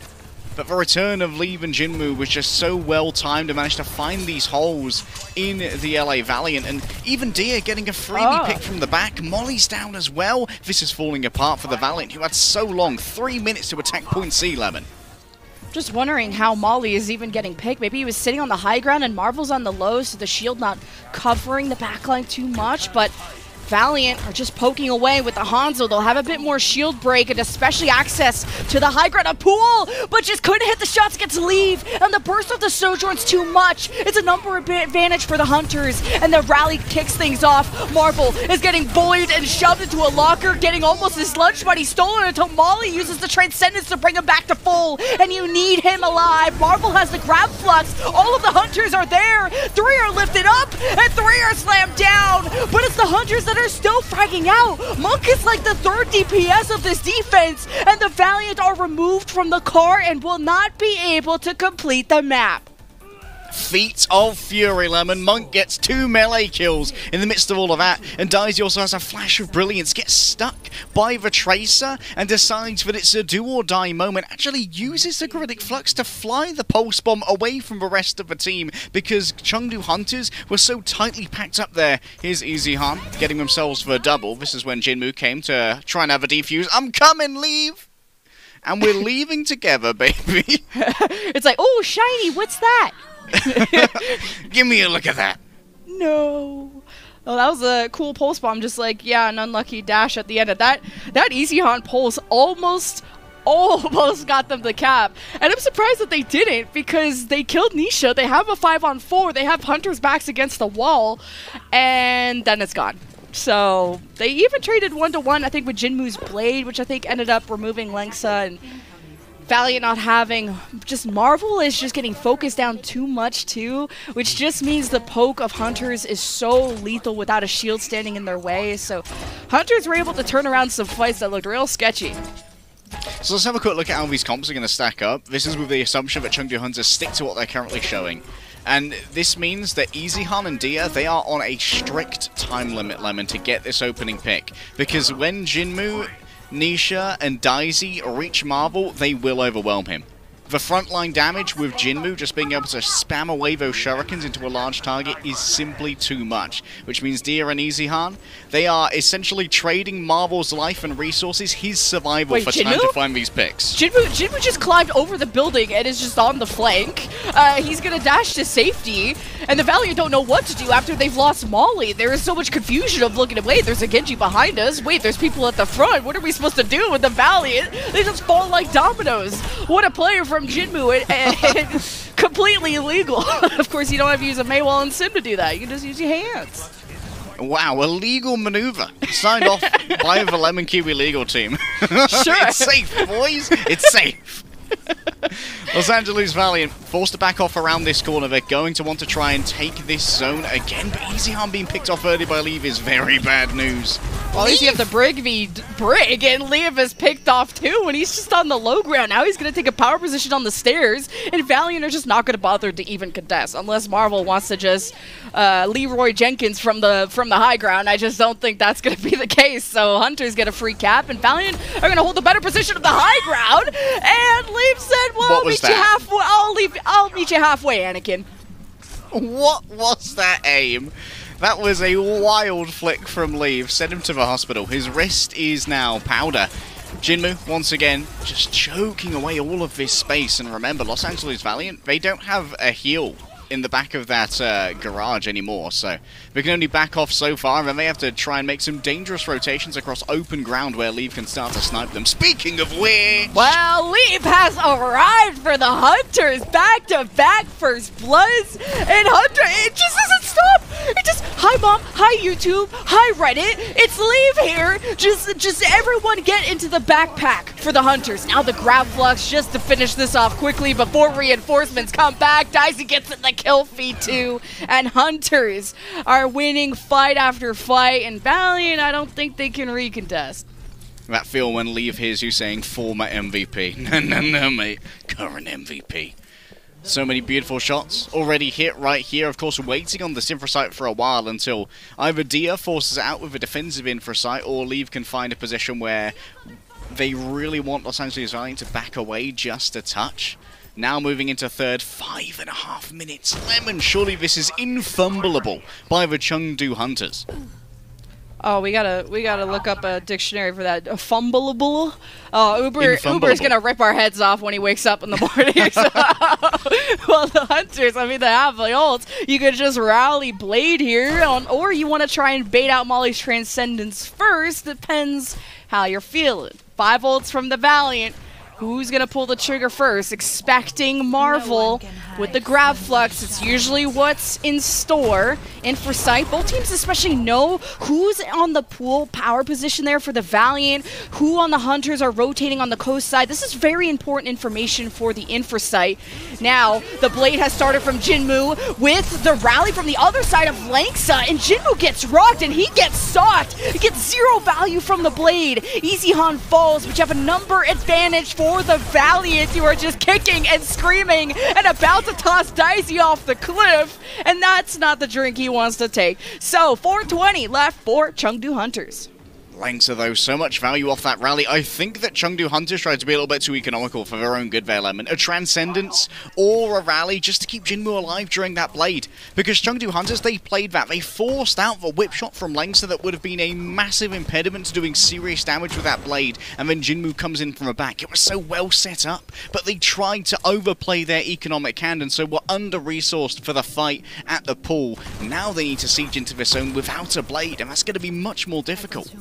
but the return of Leave and Jinmu was just so well timed and managed to find these holes in the LA Valiant, and even Dia getting a freebie pick from the back. Molly's down as well. This is falling apart for the Valiant, who had so long, 3 minutes to attack point C, Lemon. Just wondering how Molly is even getting picked. Maybe he was sitting on the high ground and Marvel's on the low, so the shield not covering the backline too much, but Valiant are just poking away with the Hanzo. They'll have a bit more shield break and especially access to the high ground of Pool, but just couldn't hit the shots, gets Leave, and the burst of the Sojourn's too much. It's a number advantage for the Hunters, and the rally kicks things off. Marvel is getting bullied and shoved into a locker, getting almost his lunch money stolen until Molly uses the Transcendence to bring him back to full, and you need him alive. Marvel has the grab flux. All of the Hunters are there. 3 are lifted up, and 3 are slammed down, but it's the Hunters that are still fragging out. Monk is like the 3rd DPS of this defense, and the Valiant are removed from the car and will not be able to complete the map. Feet of Fury, Lemon. Monk gets 2 melee kills in the midst of all of that, and Daisy also has a flash of brilliance, gets stuck by the Tracer, and decides that it's a do-or-die moment, actually uses the Griddick Flux to fly the Pulse Bomb away from the rest of the team, because Chengdu Hunters were so tightly packed up there. Here's Easy Han getting themselves for a double. This is when Jinmu came to try and have a defuse. I'm coming, Leave! And we're leaving together, baby. It's like, oh, shiny, what's that? Give me a look at that. No. Oh, that was a cool pulse bomb. Just like, yeah, an unlucky dash at the end of that. That Easy Han pulse almost got them the cap. And I'm surprised that they didn't, because they killed Nisha. They have a 5-on-4. They have Hunter's backs against the wall. And then it's gone. So they even traded 1-to-1, I think, with Jinmu's blade, which I think ended up removing Lengsa, and Valiant not having, just Marvel is just getting focused down too much too, which just means the poke of Hunters is so lethal without a shield standing in their way. So Hunters were able to turn around some fights that looked real sketchy. So let's have a quick look at how these comps are going to stack up. This is with the assumption that Chengdu Hunters stick to what they're currently showing. And this means that Easy Han and Dia, they are on a strict time limit, Lemon, to get this opening pick. Because when Jinmu, Nisha, and Daisy reach Marvel, they will overwhelm him. The frontline damage with Jinmu just being able to spam away those shurikens into a large target is simply too much, which means Dia and Easy Han, they are essentially trading Marvel's life and resources, his survival, for time to find these picks. Jinmu just climbed over the building and is just on the flank. He's gonna dash to safety, and the Valiant don't know what to do after they've lost Molly. There is so much confusion of looking at, wait, there's a Genji behind us, wait, there's people at the front, what are we supposed to do with the Valiant? They just fall like dominoes. What a player from Jinmu, and completely illegal. Of course, you don't have to use a Maywall and Sim to do that. You can just use your hands. Wow, a legal maneuver. Signed off by the Lemon Kiwi legal team. Sure. It's safe, boys. It's safe. Los Angeles Valiant forced to back off around this corner. They're going to want to try and take this zone again, but Easy Han being picked off early by Leave is very bad news. Well, at least you have the Brig v Brig, and Leave is picked off too, and he's just on the low ground. Now he's going to take a power position on the stairs, and Valiant are just not going to bother to even contest, unless Marvel wants to just Leroy Jenkins from the high ground. I just don't think that's going to be the case, so Hunters get a free cap, and Valiant are going to hold the better position of the high ground, and Leave said, well, I'll meet you halfway, Anakin. What was that aim? That was a wild flick from Leave. Send him to the hospital. His wrist is now powder. Jinmu, once again, just choking away all of this space. And remember, Los Angeles Valiant, they don't have a heal in the back of that garage anymore, so we can only back off so far, and they have to try and make some dangerous rotations across open ground where Leave can start to snipe them. Speaking of which... Well, Leave has arrived for the Hunters, back-to-back first bloods, and Hunter, it just doesn't stop. It just, hi Mom, hi YouTube, hi Reddit, it's Leave here. Just everyone get into the backpack for the Hunters. Now the grab flux just to finish this off quickly before reinforcements come back. Dicey gets in the kill feed too, and Hunters are winning fight after fight, and Valiant, I don't think they can recontest. That feel when Leave hears you saying former MVP. No, mate. Current MVP. So many beautiful shots already hit right here. Of course, waiting on this Infrasight for a while until either Dia forces it out with a defensive Infrasight, or Leave can find a position where they really want Los Angeles Valiant to back away just a touch. Now moving into third, 5.5 minutes. Lemon, surely this is infumbleable by the Chengdu Hunters. Oh, we gotta look up a dictionary for that. Fumbleable. Uber's gonna rip our heads off when he wakes up in the morning. So, well, the Hunters, I mean, they have the ults. You could just rally Blade here, or you want to try and bait out Molly's Transcendence first. Depends how you're feeling. 5 ults from the Valiant. Who's gonna pull the trigger first? Expecting Marvel with the grab flux. It's usually what's in store. Infrasight, both teams especially know who's on the pool power position there for the Valiant, who on the Hunters are rotating on the coast side. This is very important information for the Infrasight. Now, the Blade has started from Jinmu with the rally from the other side of Langsa, and Jinmu gets rocked and he gets sought. He gets 0 value from the Blade. EasyHan falls, but you have a number advantage for the Valiant, who are just kicking and screaming and about to toss Dicey off the cliff, and that's not the drink he wants to take. So 4:20 left for Chengdu Hunters. Langsa, though, so much value off that rally. I think that Chengdu Hunters tried to be a little bit too economical for their own good there, Lemon. A Transcendence or a rally just to keep Jinmu alive during that Blade. Because Chengdu Hunters, they played that. They forced out the whip shot from Langsa that would have been a massive impediment to doing serious damage with that Blade. And then Jinmu comes in from the back. It was so well set up, but they tried to overplay their economic hand and so were under-resourced for the fight at the pool. Now they need to siege into this zone without a Blade, and that's going to be much more difficult.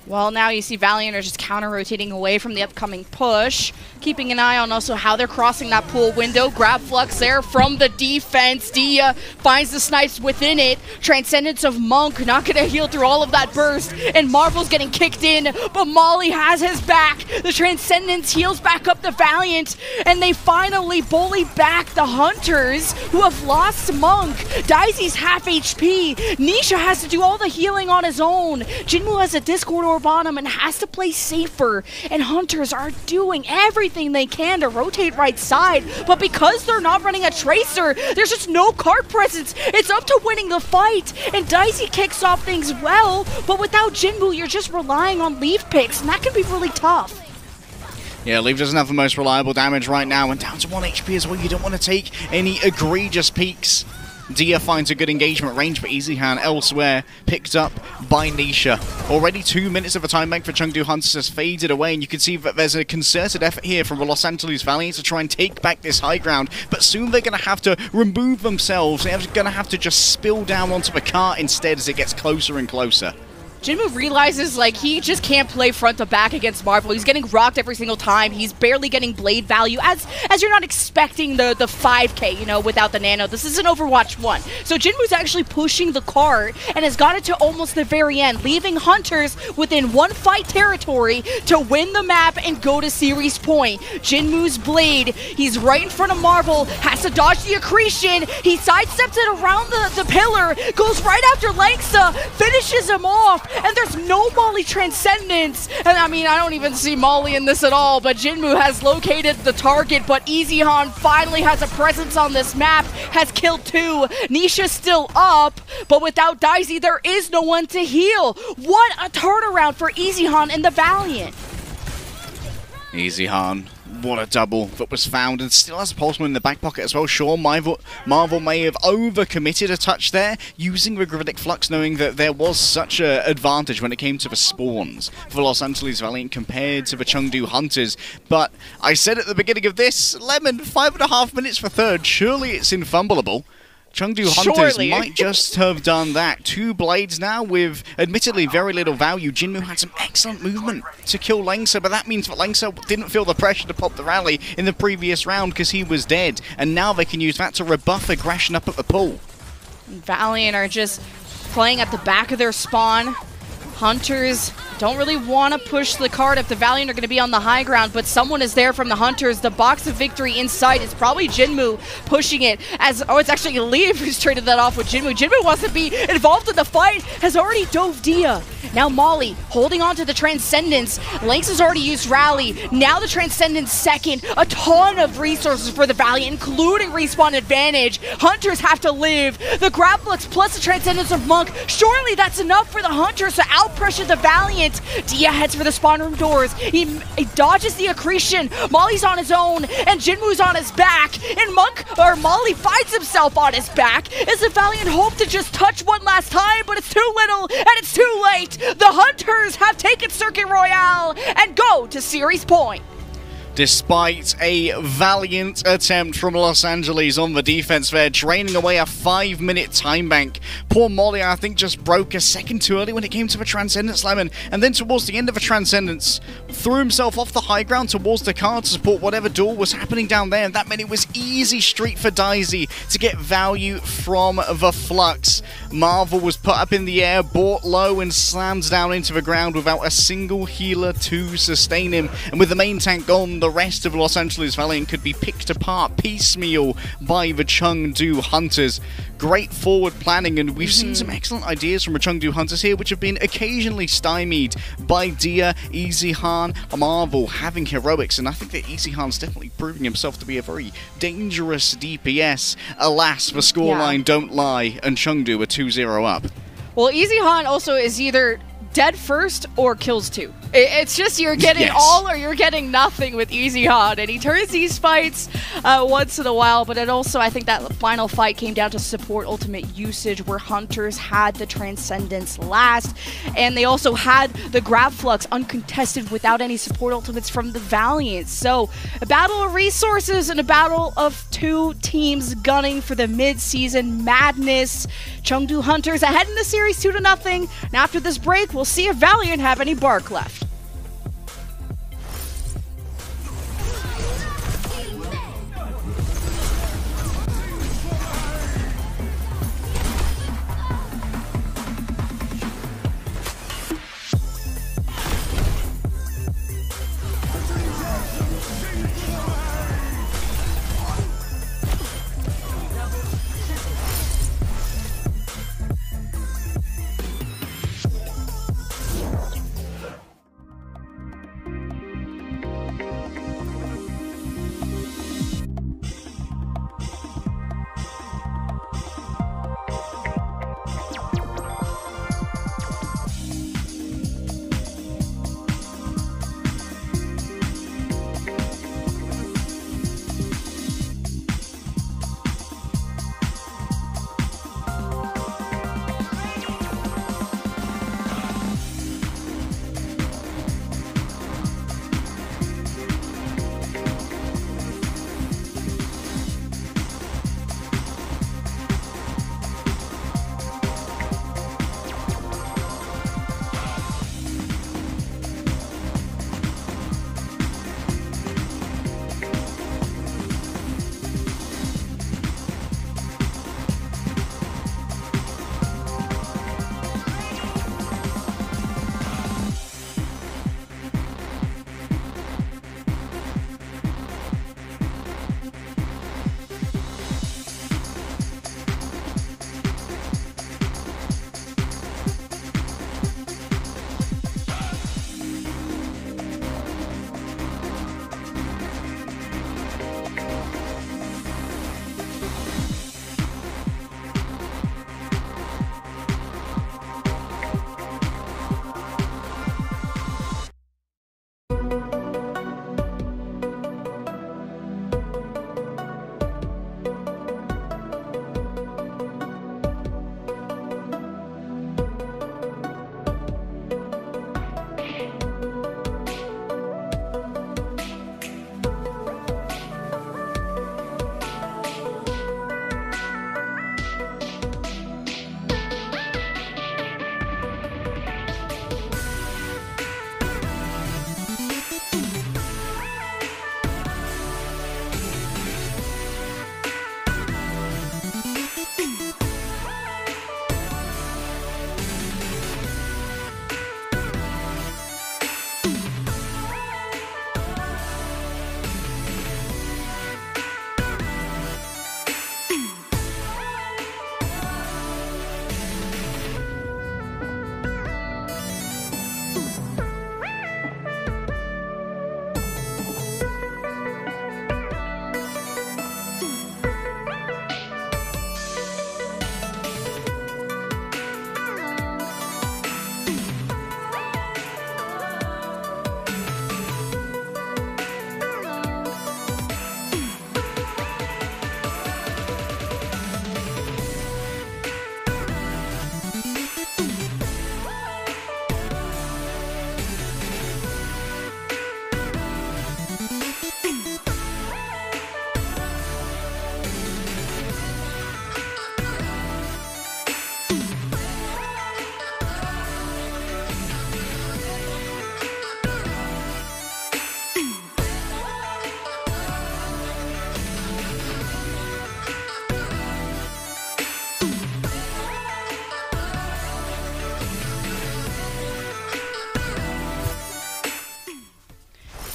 Well, now you see Valiant are just counter-rotating away from the upcoming push, keeping an eye on also how they're crossing that pool window. Grab flux there from the defense. Dia finds the snipes within it. Transcendence of Monk, not going to heal through all of that burst, and Marvel's getting kicked in, but Molly has his back. The Transcendence heals back up the Valiant, and they finally bully back the Hunters, who have lost Monk. Dicey's half HP. Nisha has to do all the healing on his own. Jinmu has a Discord orb on him and has to play safer, and Hunters are doing everything they can to rotate right side, but because they're not running a Tracer, there's just no card presence. It's up to winning the fight, and Dicey kicks off things well, but without Jinmu, you're just relying on Leave picks, and that can be really tough. Yeah, Leave doesn't have the most reliable damage right now, and down to 1 HP as well. You don't want to take any egregious peaks. Dia finds a good engagement range, but EasyHan elsewhere, picked up by Nisha. Already 2 minutes of the time bank for Chengdu Hunters has faded away, and you can see that there's a concerted effort here from the Los Angeles Valiant to try and take back this high ground, but soon they're going to have to remove themselves. They're going to have to just spill down onto the cart instead as it gets closer and closer. Jinmu realizes, like, he just can't play front to back against Marvel. He's getting rocked every single time. He's barely getting Blade value, as you're not expecting the 5k, you know, without the Nano. This is an Overwatch 1. So Jinmu's actually pushing the cart and has got it to almost the very end, leaving Hunters within 1 fight territory to win the map and go to series point. Jinmu's Blade, he's right in front of Marvel, has to dodge the accretion. He sidesteps it around the pillar, goes right after Langsa, finishes him off. And there's no Molly Transcendence. And I mean, I don't even see Molly in this at all, but Jinmu has located the target, but EasyHan finally has a presence on this map, has killed 2. Nisha's still up, but without Dicey, there is no one to heal. What a turnaround for EasyHan and the Valiant. EasyHan What a double that was found, and still has a Pulseman in the back pocket as well. Sure, Marvel may have overcommitted a touch there, using the Gravitic Flux, knowing that there was such an advantage when it came to the spawns for Los Angeles Valiant compared to the Chengdu Hunters. But I said at the beginning of this, Lemon, 5.5 minutes for third, surely it's infumbleable. Chengdu Hunters might just have done that. 2 blades now with admittedly very little value. Jinmu had some excellent movement to kill Lengsa, but that means that Lengsa didn't feel the pressure to pop the rally in the previous round because he was dead. And now they can use that to rebuff aggression up at the pool. Valiant are just playing at the back of their spawn. Hunters don't really want to push the card if the Valiant are going to be on the high ground, but someone is there from the Hunters. The box of victory in sight is probably Jinmu pushing it as, oh, it's actually Leaf who's traded that off with Jinmu. Jinmu wants to be involved in the fight, has already dove Dia. Now Molly holding on to the Transcendence. Lynx has already used Rally. Now the Transcendence second. A ton of resources for the Valiant, including respawn advantage. Hunters have to live. The Grapplix plus the Transcendence of Monk. Surely that's enough for the Hunters to out-pressure the Valiant. Dia heads for the spawn room doors. He dodges the accretion. Molly's on his own, and Jinmu's on his back. And Molly finds himself on his back as the Valiant hope to just touch one last time, but it's too little, and it's too late. The Hunters have taken Circuit Royale and go to series point. Despite a valiant attempt from Los Angeles on the defense there, draining away a 5-minute time bank. Poor Molly, I think, just broke a second too early when it came to the Transcendence Lemon, and then towards the end of the Transcendence, threw himself off the high ground towards the car to support whatever duel was happening down there, and that meant it was easy street for Daisy to get value from the Flux. Marvel was put up in the air, bought low, and slams down into the ground without a single healer to sustain him, and with the main tank gone, the rest of Los Angeles Valiant could be picked apart piecemeal by the Chengdu Hunters. Great forward planning, and we've seen some excellent ideas from the Chengdu Hunters here, which have been occasionally stymied by Dia, Easyhan, Marvel having heroics, and I think that Easyhan's definitely proving himself to be a very dangerous DPS. Alas, the scoreline don't lie, and Chengdu are 2-0 up. Well, Easyhan also is either dead first or kills 2. It's just you're getting all or you're getting nothing with Easyhan, and he turns these fights once in a while, but it also, I think that final fight came down to support ultimate usage, where Hunters had the Transcendence last, and they also had the Grab Flux uncontested without any support ultimates from the Valiant. So a battle of resources and a battle of 2 teams gunning for the mid-season madness. Chengdu Hunters ahead in the series 2-0, and after this break, we'll see if Valiant have any bark left.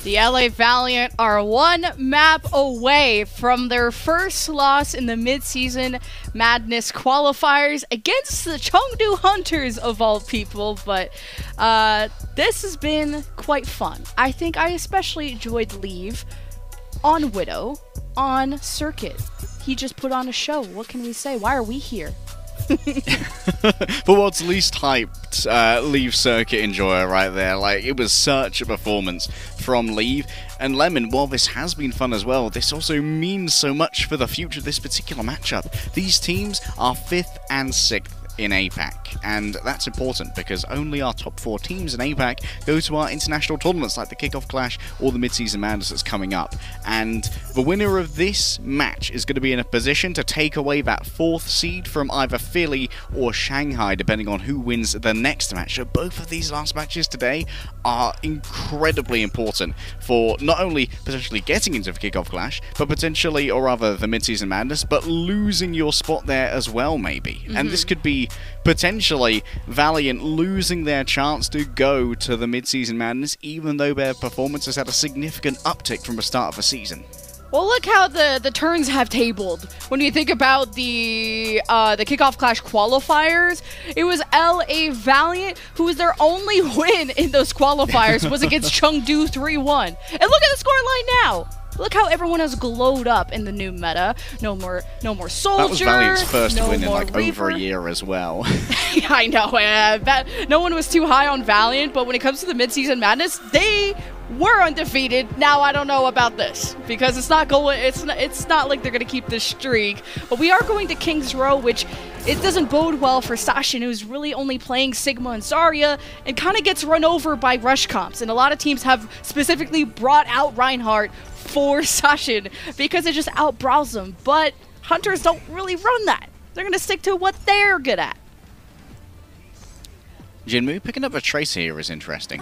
The LA Valiant are one map away from their first loss in the mid-season Madness qualifiers against the Chengdu Hunters of all people, but this has been quite fun. I think I especially enjoyed Leave on Widow on Circuit. He just put on a show. What can we say? Why are we here? For what's least hyped, Leave Circuit enjoyer right there. Like, it was such a performance from Leave. And Lemon, while this has been fun as well, this also means so much for the future of this particular matchup. These teams are 5th and 6th in APAC, and that's important because only our top 4 teams in APAC go to our international tournaments like the Kickoff Clash or the Mid-Season Madness that's coming up, and the winner of this match is going to be in a position to take away that 4th seed from either Philly or Shanghai, depending on who wins the next match. So both of these last matches today are incredibly important for not only potentially getting into the Kickoff Clash, but potentially, or rather the Mid-Season Madness, but losing your spot there as well, maybe. And this could be potentially Valiant losing their chance to go to the Mid-Season Madness, even though their performance has had a significant uptick from the start of the season. Well, look how the turns have tabled. When you think about the Kickoff Clash qualifiers, it was LA Valiant who was their only win in those qualifiers was against Chengdu 3-1. And look at the scoreline now. Look how everyone has glowed up in the new meta. No more Soldier. That was Valiant's first win in like Reaper. over a year as well. I know. No one was too high on Valiant, but when it comes to the Mid-Season Madness, they were undefeated. Now I don't know about this because it's not like they're gonna keep this streak. But we are going to King's Row, which it doesn't bode well for Sashin, who's really only playing Sigma and Zarya, and kind of gets run over by rush comps. And a lot of teams have specifically brought out Reinhardt for Sashin because it just outbrowse them. But Hunters don't really run that. They're gonna stick to what they're good at. Jinmu picking up a Tracer here is interesting.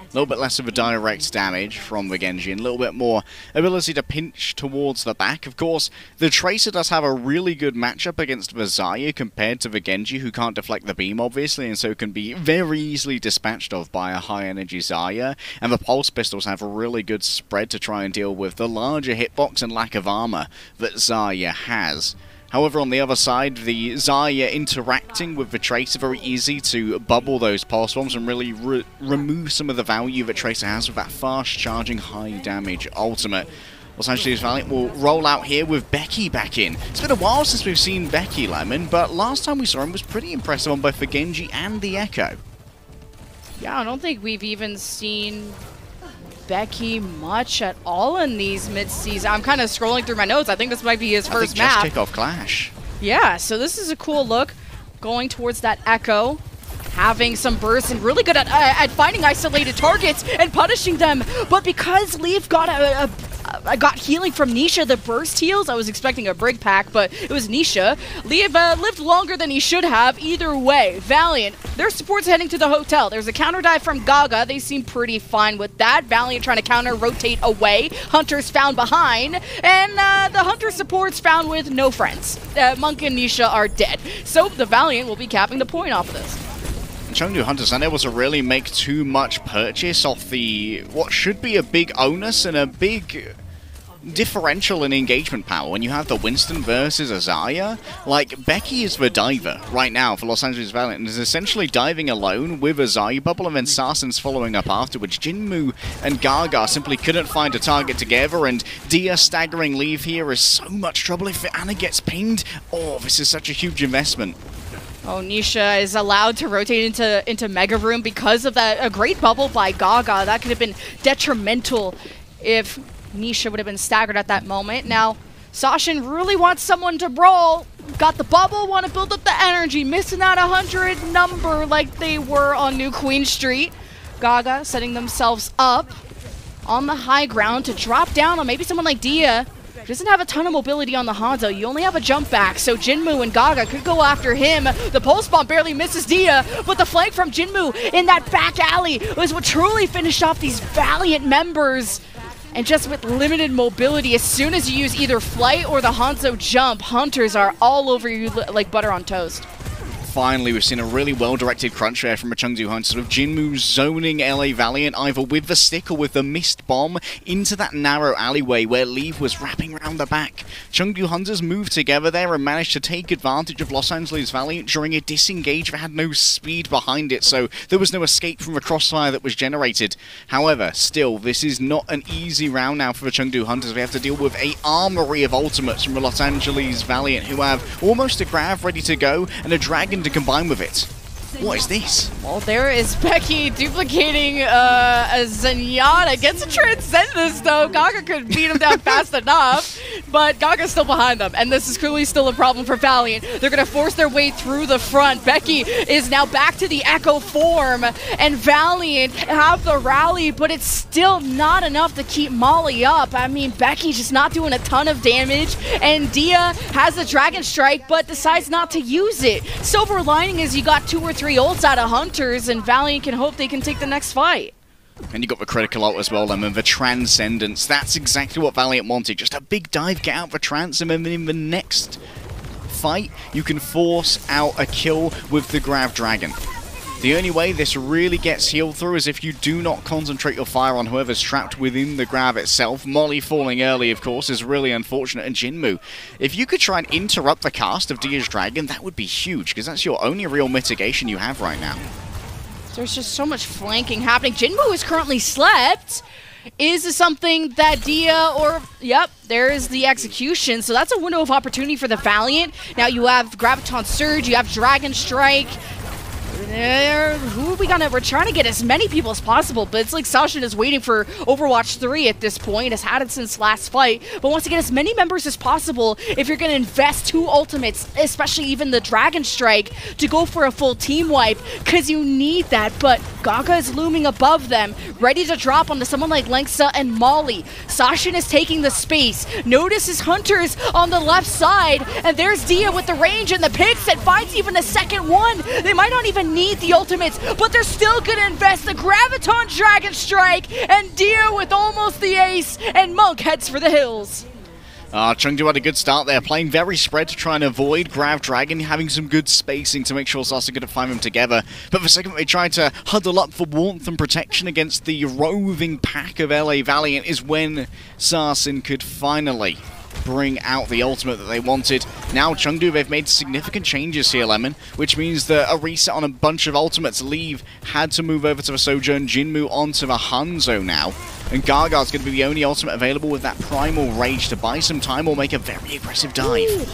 A little bit less of a direct damage from the Genji, and a little bit more ability to pinch towards the back. Of course, the Tracer does have a really good matchup against the Zarya compared to the Genji, who can't deflect the beam, obviously, and so can be very easily dispatched of by a high-energy Zarya. And the Pulse Pistols have a really good spread to try and deal with the larger hitbox and lack of armor that Zarya has. However, on the other side, the Zarya interacting with the Tracer, very easy to bubble those pulse bombs and really remove some of the value that Tracer has with that fast-charging, high-damage ultimate. Los Angeles Valiant will roll out here with Becky back in. It's been a while since we've seen Becky, Lemon, but last time we saw him was pretty impressive on both the Genji and the Echo. Yeah, I don't think we've even seen Becky much at all in these mid-season. I'm kind of scrolling through my notes. I think this might be his first map. Just Kickoff Clash. Yeah, so this is a cool look. Going towards that Echo, having some bursts, and really good at finding isolated targets and punishing them. But because Leaf got got healing from Nisha, the burst heals. I was expecting a Brig pack, but it was Nisha. Leaf lived longer than he should have. Either way, Valiant, their support's heading to the hotel. There's a counter dive from Gaga. They seem pretty fine with that. Valiant trying to counter, rotate away. Hunters found behind, and the Hunter support's found with no friends. Monk and Nisha are dead. So the Valiant will be capping the point off of this. Chengdu Hunters unable to really make too much purchase off the what should be a big onus and a big differential in engagement power when you have the Winston versus a Zarya. Like, Becky is the diver right now for Los Angeles Valiant and is essentially diving alone with a Zarya bubble, and then Sarson's following up afterwards. Jinmu and Gaga simply couldn't find a target together, and Dia staggering Leave here is so much trouble. If Anna gets pinged, oh, this is such a huge investment. Oh, Nisha is allowed to rotate into Mega Room because of that a great bubble by Gaga. That could have been detrimental if Nisha would have been staggered at that moment. Now, Sashin really wants someone to brawl. Got the bubble, want to build up the energy, missing that 100 number like they were on New Queen Street. Gaga setting themselves up on the high ground to drop down on maybe someone like Dia. Doesn't have a ton of mobility on the Hanzo. You only have a jump back, so Jinmu and Gaga could go after him. The pulse bomb barely misses Dia, but the flank from Jinmu in that back alley was what truly finished off these Valiant members. And just with limited mobility, as soon as you use either flight or the Hanzo jump, Hunters are all over you like butter on toast. finally, we've seen a really well-directed crunch there from a Chengdu Hunters, with Jinmu zoning LA Valiant either with the stick or with the mist bomb into that narrow alleyway where Leave was wrapping around the back. Chengdu Hunters moved together there and managed to take advantage of Los Angeles Valiant during a disengage that had no speed behind it, so there was no escape from the crossfire that was generated. However, still, this is not an easy round now for the Chengdu Hunters. We have to deal with a armory of ultimates from the Los Angeles Valiant, who have almost a Grav ready to go and a Dragon to combine with it. What is this? Well, there is Becky duplicating a Zenyatta. Gets a Transcendence, though. Gaga could beat him down fast enough, but Gaga's still behind them, and this is clearly still a problem for Valiant. They're going to force their way through the front. Becky is now back to the Echo form, and Valiant have the rally, but it's still not enough to keep Molly up. I mean, Becky's just not doing a ton of damage, and Dia has the Dragon Strike, but decides not to use it. Silver lining is you got 2 or 3 ults out of Hunters, and Valiant can hope they can take the next fight. And you got the critical ult as well, Lemon, the Transcendence. That's exactly what Valiant wanted. Just a big dive, get out the Trance, and then in the next fight, you can force out a kill with the Grav Dragon. The only way this really gets healed through is if you do not concentrate your fire on whoever's trapped within the Grav itself. Molly falling early, of course, is really unfortunate, and Jinmu. If you could try and interrupt the cast of Dia's Dragon, that would be huge, because that's your only real mitigation you have right now. There's just so much flanking happening. Jinmu is currently slept. Is this something that Dia or... Yep, there is the execution. So that's a window of opportunity for the Valiant. Now you have Graviton Surge, you have Dragon Strike. Who are we gonna? We're trying to get as many people as possible, but it's like Sashin is waiting for Overwatch 3 at this point. Has had it since last fight, but wants to get as many members as possible if you're gonna invest 2 ultimates, especially even the Dragon Strike, to go for a full team wipe, because you need that. But Gaga is looming above them, ready to drop onto someone like Lenksa and Molly. Sashin is taking the space. Notice his Hunters on the left side, and there's Dia with the range and the picks that finds even a second one. They might not even need the ultimates, but they're still gonna invest the Graviton Dragon Strike, and Dia with almost the ace, and Monk heads for the hills. Chengdu had a good start there, playing very spread to try and avoid Grav Dragon, having some good spacing to make sure Sasa could find them together. But the second they tried to huddle up for warmth and protection against the roving pack of LA Valiant is when Sarsin could finally bring out the ultimate that they wanted. Now Chengdu, they've made significant changes here, Lemon, which means that a reset on a bunch of ultimates. Leave had to move over to the Sojourn, Jinmu onto the Hanzo now, and Gargar's going to be the only ultimate available with that Primal Rage to buy some time or make a very aggressive dive. Ooh.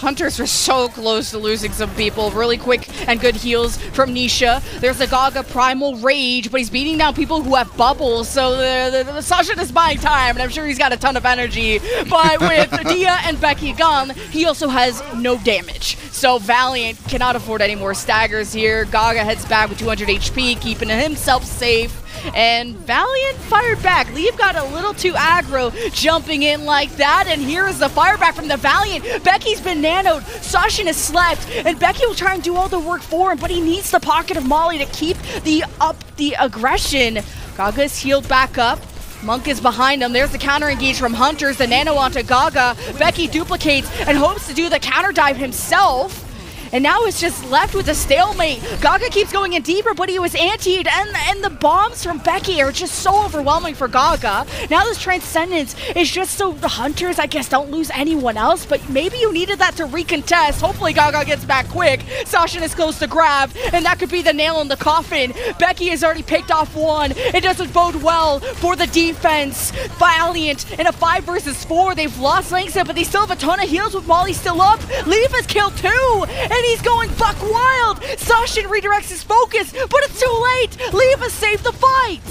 Hunters were so close to losing some people. Really quick and good heals from Nisha. There's the Gaga Primal Rage, but he's beating down people who have bubbles, so the Sashin is buying time, and I'm sure he's got a ton of energy. But with Dia and Becky gone, he also has no damage. So Valiant cannot afford any more staggers here. Gaga heads back with 200 HP, keeping himself safe. And Valiant fired back. Leave got a little too aggro jumping in like that, and here is the fire back from the Valiant. Becky's been nanoed, Sashin has slept, and Becky will try and do all the work for him, but he needs the pocket of Molly to keep the aggression. Gaga's healed back up. Monk is behind him. There's the counter engage from Hunters, the nano onto Gaga. Becky duplicates and hopes to do the counter dive himself. And now it's just left with a stalemate. Gaga keeps going in deeper, but he was antied, and the bombs from Becky are just so overwhelming for Gaga. Now this Transcendence is just so the Hunters, I guess, don't lose anyone else, but maybe you needed that to recontest. Hopefully Gaga gets back quick. Sashin is close to grab, and that could be the nail in the coffin. Becky has already picked off one. It doesn't bode well for the defense. Valiant in a 5 versus 4. They've lost Lenksa, but they still have a ton of heals with Molly still up. Leaf has killed 2, and he's going buck wild. Sashin redirects his focus, but it's too late. Leave us save the fight.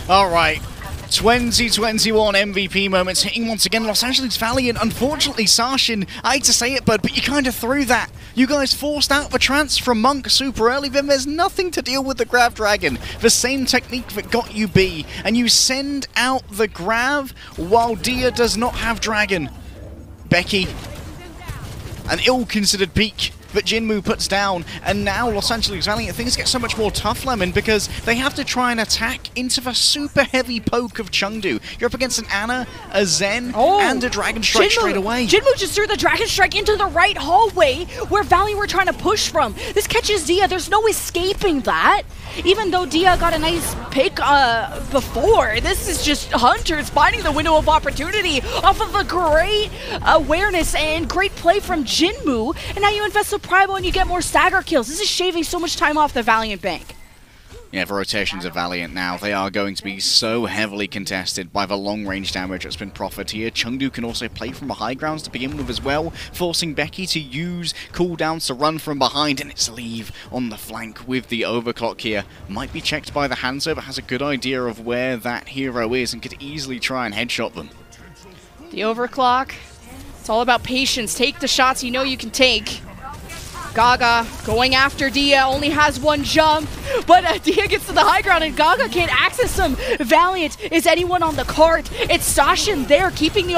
All right. 2021 MVP moments hitting once again. Los Angeles Valiant. Unfortunately, Sashin, I hate to say it, but you kind of threw that. You guys forced out the trance from Monk super early, then there's nothing to deal with the Grav Dragon. The same technique that got you B, and you send out the Grav while Dia does not have Dragon. Becky, an ill-considered peek but Jinmu puts down, and now Los Angeles Valiant, things get so much more tough, Lemon, because they have to try and attack into the super heavy poke of Chengdu. You're up against an Ana, a Zen, and a Dragon Strike straight away. Jinmu just threw the Dragon Strike into the right hallway where Valiant were trying to push from. This catches Dia. There's no escaping that. Even though Dia got a nice pick before, this is just Hunters finding the window of opportunity off of a great awareness and great play from Jinmu. And now you invest the Primal and you get more stagger kills. This is shaving so much time off the Valiant bank. Yeah, the rotations of Valiant now, they are going to be so heavily contested by the long-range damage that's been proffered here. Chengdu can also play from the high grounds to begin with as well, forcing Becky to use cooldowns to run from behind, and it's Leave on the flank with the overclock here. Might be checked by the Hanzo, but has a good idea of where that hero is and could easily try and headshot them. The overclock, it's all about patience. Take the shots you know you can take. Gaga going after Dia, only has one jump, but Dia gets to the high ground and Gaga can't access him. Valiant, is anyone on the cart? It's Zacian there keeping the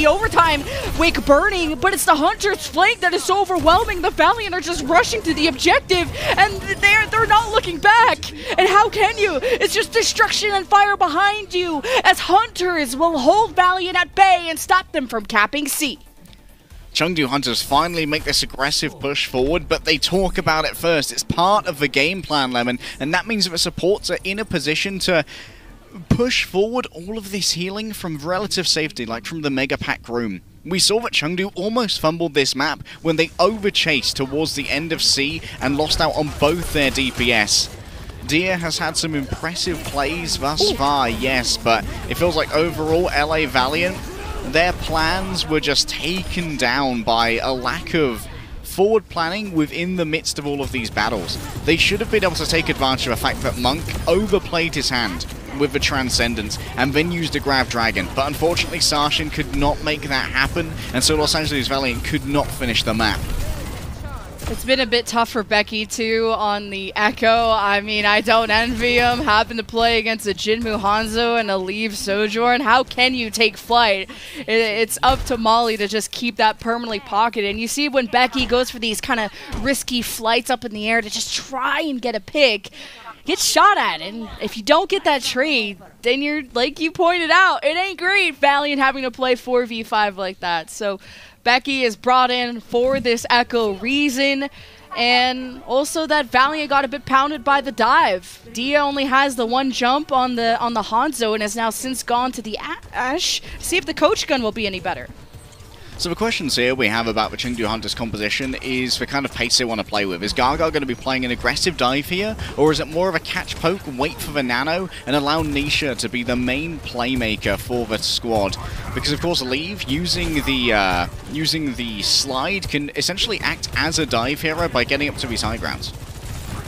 overtime wick burning, but it's the Hunter's flank that is so overwhelming. The Valiant are just rushing to the objective and they're not looking back. And how can you? It's just destruction and fire behind you as Hunters will hold Valiant at bay and stop them from capping C. Chengdu Hunters finally make this aggressive push forward, but they talk about it first. It's part of the game plan, Lemon, and that means that the supports are in a position to push forward all of this healing from relative safety, like from the Mega Pack room. We saw that Chengdu almost fumbled this map when they overchased towards the end of C and lost out on both their DPS. Dia has had some impressive plays thus far, yes, but it feels like overall LA Valiant, their plans were just taken down by a lack of forward planning within the midst of all of these battles. They should have been able to take advantage of the fact that Monk overplayed his hand with the Transcendence and then used a Grab Dragon, but unfortunately Zacian could not make that happen, and so Los Angeles Valiant could not finish the map. It's been a bit tough for Becky, too, on the Echo. I mean, I don't envy him. Having to play against a Jinmu Hanzo and a Leave Sojourn. How can you take flight? It's up to Molly to just keep that permanently pocketed. And you see when Becky goes for these kind of risky flights up in the air to just try and get a pick, gets shot at. And if you don't get that trade, then you're, like you pointed out, it ain't great, Valiant having to play 4v5 like that. So Becky is brought in for this Echo reason, and also that Valiant got a bit pounded by the dive. Dia only has the one jump on the Hanzo and has now since gone to the Ash to see if the coach gun will be any better. So the questions here we have about the Chengdu Hunters composition is the kind of pace they want to play with. Is Gaga going to be playing an aggressive dive here, or is it more of a catch poke, wait for the nano, and allow Nisha to be the main playmaker for the squad? Because of course Leave, using the slide, can essentially act as a dive hero by getting up to these high grounds.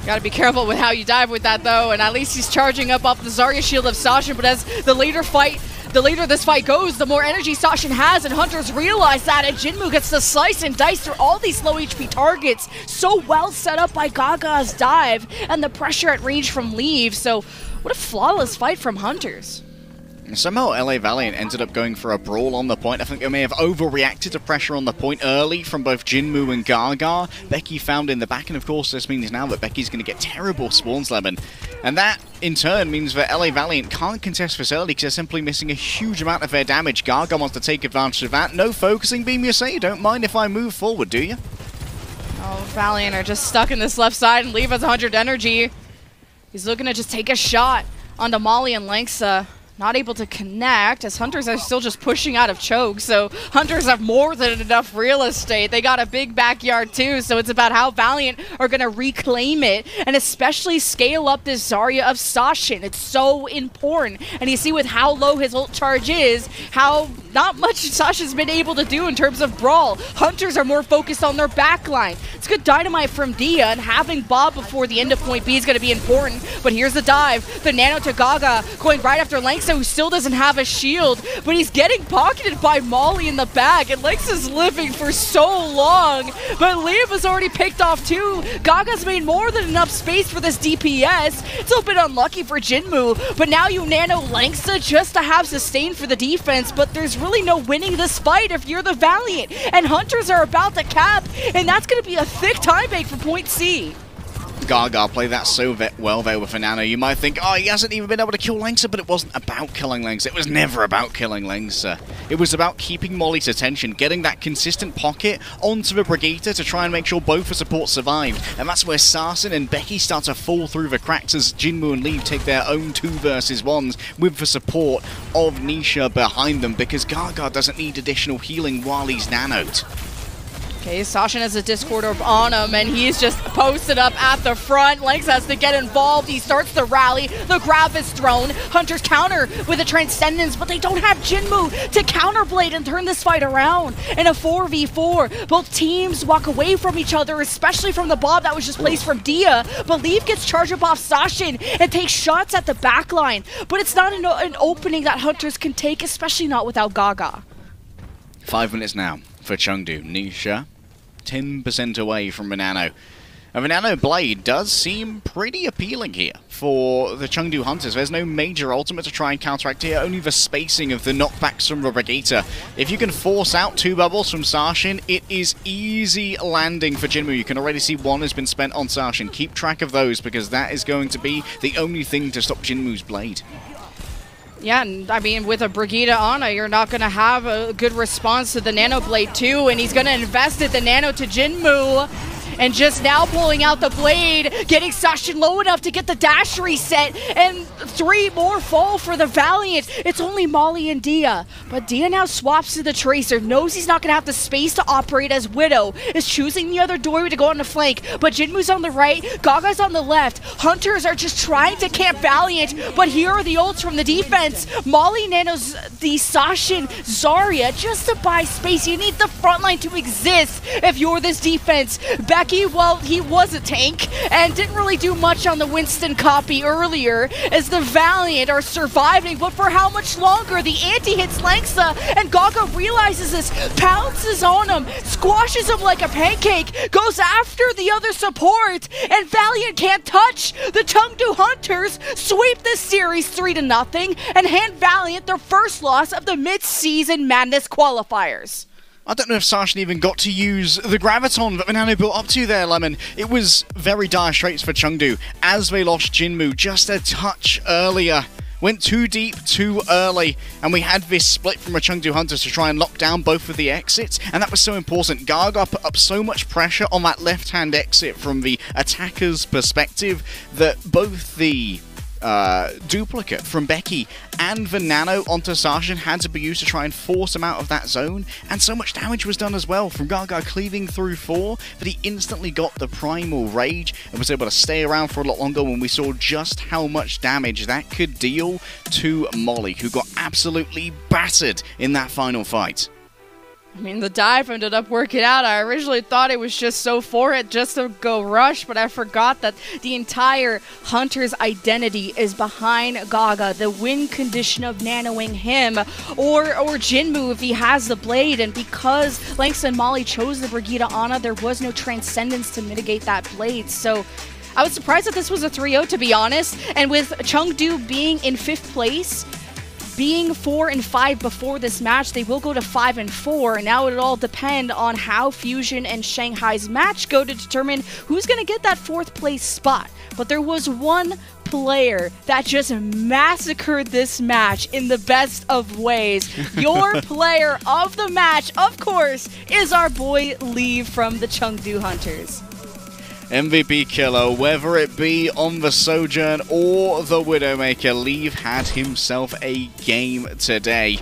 Gotta be careful with how you dive with that though, and at least he's charging up off the Zarya shield of Zacian, but as the later this fight goes, the more energy Zacian has, and Hunters realize that, and Jinmu gets to slice and dice through all these low HP targets. So well set up by Gaga's dive, and the pressure at range from Leave, so what a flawless fight from Hunters. Somehow LA Valiant ended up going for a brawl on the point. I think they may have overreacted to pressure on the point early from both Jinmu and Gaga. Becky found in the back, and of course this means now that Becky's going to get terrible spawns, Lemon. And that, in turn, means that LA Valiant can't contest this early because they're simply missing a huge amount of their damage. Gaga wants to take advantage of that. No focusing beam, you say? Don't mind if I move forward, do you? Oh, Valiant are just stuck in this left side, and Leave has 100 energy. He's looking to just take a shot onto Molly and Lengsa. Not able to connect, as Hunters are still just pushing out of choke, so Hunters have more than enough real estate. They got a big backyard too, so it's about how Valiant are going to reclaim it, and especially scale up this Zarya of Zacian. It's so important, and you see with how low his ult charge is, how not much Zacian's been able to do in terms of brawl. Hunters are more focused on their backline. It's good dynamite from Dia, and having Bob before the end of point B is going to be important, but here's the dive. The nano to Gaga, going right after Lengsa, who still doesn't have a shield, but he's getting pocketed by Molly in the back, and Lengsa's living for so long, but Leave has already picked off too. Gaga's made more than enough space for this DPS. It's a bit unlucky for Jinmu, but now you nano Lengsa just to have sustain for the defense, but there's really no winning this fight if you're the Valiant. And Hunters are about to cap, and that's going to be a thick time bank for point C. Gaga played that so well there with Nano. You might think, oh, he hasn't even been able to kill Lengsa, but it wasn't about killing Lengsa. It was never about killing Lengsa. It was about keeping Molly's attention, getting that consistent pocket onto the Brigitte to try and make sure both the supports survived. And that's where Sarsen and Becky start to fall through the cracks as Jinmu and Leave take their own 2 versus 1s with the support of Nisha behind them, because Gaga doesn't need additional healing while he's nanoed. Okay, Sashin has a Discord Orb on him, and he's just posted up at the front. Lengsa has to get involved. He starts the rally. The grab is thrown. Hunters counter with a Transcendence, but they don't have Jinmu to counterblade and turn this fight around. In a 4v4, both teams walk away from each other, especially from the bomb that was just placed from Dia. But Leaf gets charged up off Sashin and takes shots at the backline. But it's not an opening that Hunters can take, especially not without Gaga. 5 minutes now for Chengdu. Nisha 10% away from the Nano. And the Nano Blade does seem pretty appealing here for the Chengdu Hunters. There's no major ultimate to try and counteract here, only the spacing of the knockbacks from the Brigitte. If you can force out 2 bubbles from Sashin, it is easy landing for Jinmu. You can already see 1 has been spent on Sashin. Keep track of those, because that is going to be the only thing to stop Jinmu's Blade. Yeah, and I mean, with a Brigitte Ana, you're not going to have a good response to the Nano Blade too, and he's going to invest it, the Nano to Jinmu. And just now pulling out the blade, getting Sashin low enough to get the dash reset, and 3 more fall for the Valiant. It's only Molly and Dia, but Dia now swaps to the Tracer, knows he's not going to have the space to operate as Widow, is choosing the other doorway to go on the flank, but Jinmu's on the right, Gaga's on the left. Hunters are just trying to camp Valiant, but here are the ults from the defense. Molly nanos the Sashin Zarya just to buy space. You need the frontline to exist if you're this defense. Becky, well, he was a tank and didn't really do much on the Winston copy earlier as the Valiant are surviving, but for how much longer? The anti hits Lengsa, and Gaga realizes this, pounces on him, squashes him like a pancake, goes after the other support, and Valiant can't touch. The Chengdu Hunters sweep this series 3-0 and hand Valiant their first loss of the mid-season Madness qualifiers. I don't know if Sashin even got to use the Graviton that Nano built up to there, Lemon. It was very dire straits for Chengdu as they lost Jinmu just a touch earlier. Went too deep, too early, and we had this split from the Chengdu Hunters to try and lock down both of the exits, and that was so important. Gaga put up so much pressure on that left-hand exit from the attacker's perspective that both the duplicate from Becky and the Nano onto Sashin had to be used to try and force him out of that zone, and so much damage was done as well from Gaga cleaving through 4 that he instantly got the Primal Rage and was able to stay around for a lot longer when we saw just how much damage that could deal to Molly, who got absolutely battered in that final fight. I mean, the dive ended up working out. I originally thought it was just so for it just to go rush, but I forgot that the entire Hunter's identity is behind Gaga. The win condition of nanoing him or Jinmu if he has the blade, and because Lengsa and Molly chose the Brigitte Ana, there was no Transcendence to mitigate that blade. So I was surprised that this was a 3-0, to be honest, and with Chengdu being in 5th place, being 4-5 before this match, they will go to 5-4, and now it'll all depend on how Fusion and Shanghai's match go to determine who's going to get that 4th place spot. But there was one player that just massacred this match in the best of ways. Your player of the match, of course, is our boy Leave from the Chengdu Hunters. MVP killer, whether it be on the Sojourn or the Widowmaker, Leave had himself a game today.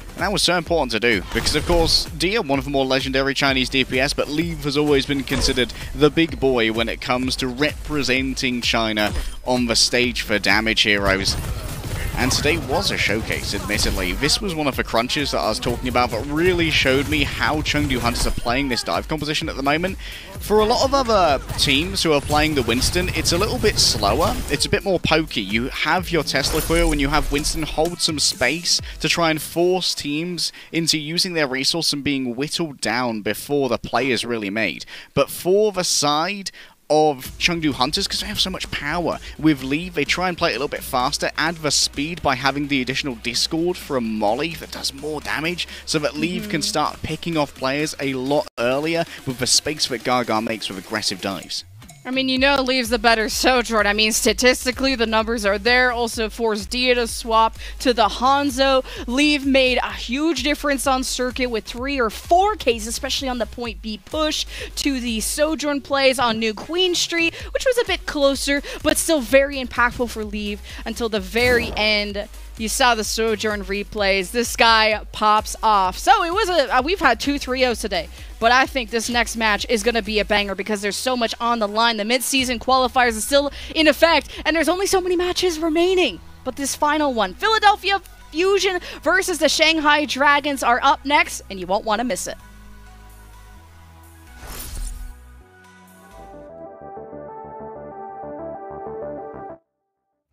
And that was so important to do, because of course, Dia, one of the more legendary Chinese DPS, but Leave has always been considered the big boy when it comes to representing China on the stage for damage heroes. And today was a showcase, admittedly. This was one of the crunches that I was talking about that really showed me how Chengdu Hunters are playing this dive composition at the moment. For a lot of other teams who are playing the Winston, it's a little bit slower. It's a bit more pokey. You have your Tesla Coil when you have Winston hold some space to try and force teams into using their resource and being whittled down before the play is really made. But for the side of Chengdu Hunters because they have so much power. With Leave, they try and play it a little bit faster, add the speed by having the additional Discord from Molly that does more damage, so that Leave can start picking off players a lot earlier with the space that Gaga makes with aggressive dives. I mean, you know Leave's the better Sojourn. I mean, statistically, the numbers are there. Also forced Dia to swap to the Hanzo. Leave made a huge difference on circuit with 3 or 4 Ks, especially on the point B push to the Sojourn plays on New Queen Street, which was a bit closer, but still very impactful for Leave until the very end. You saw the Sojourn replays. This guy pops off. So it was we've had 2 3-0s today. But I think this next match is going to be a banger because there's so much on the line. The mid-season qualifiers are still in effect, and there's only so many matches remaining. But this final one, Philadelphia Fusion versus the Shanghai Dragons, are up next, and you won't want to miss it.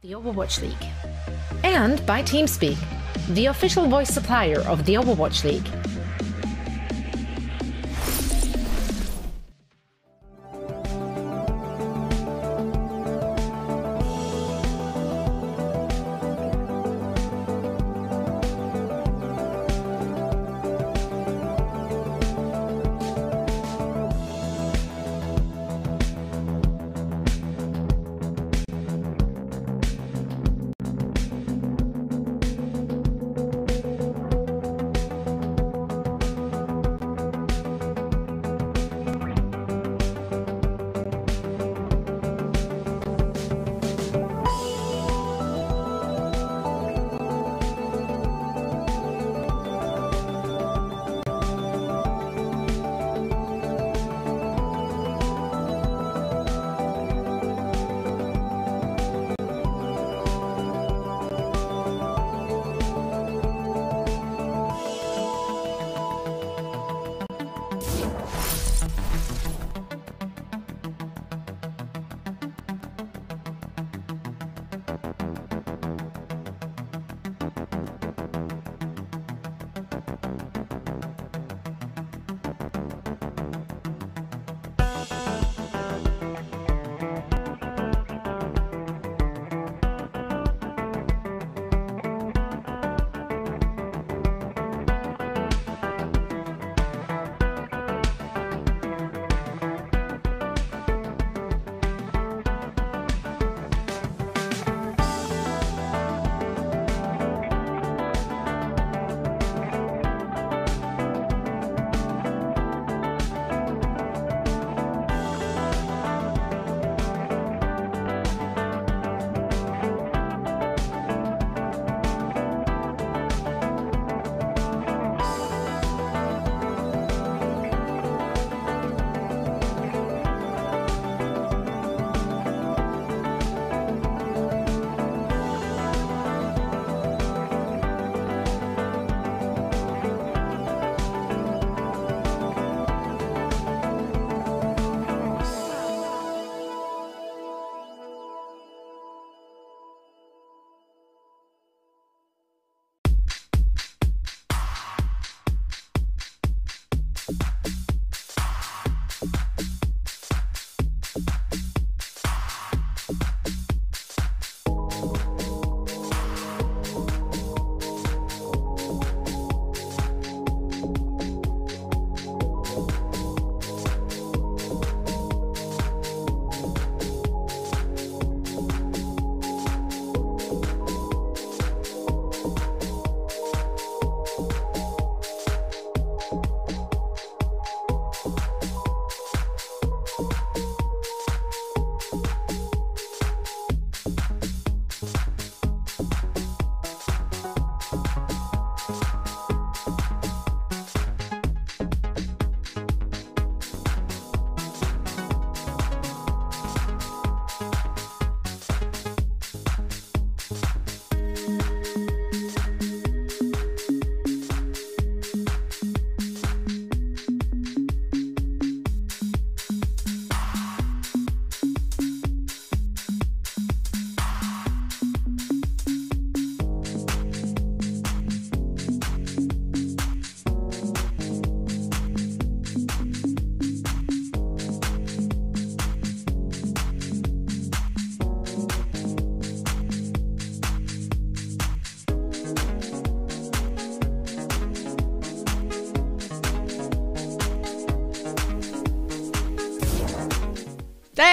The Overwatch League. And by TeamSpeak, the official voice supplier of the Overwatch League.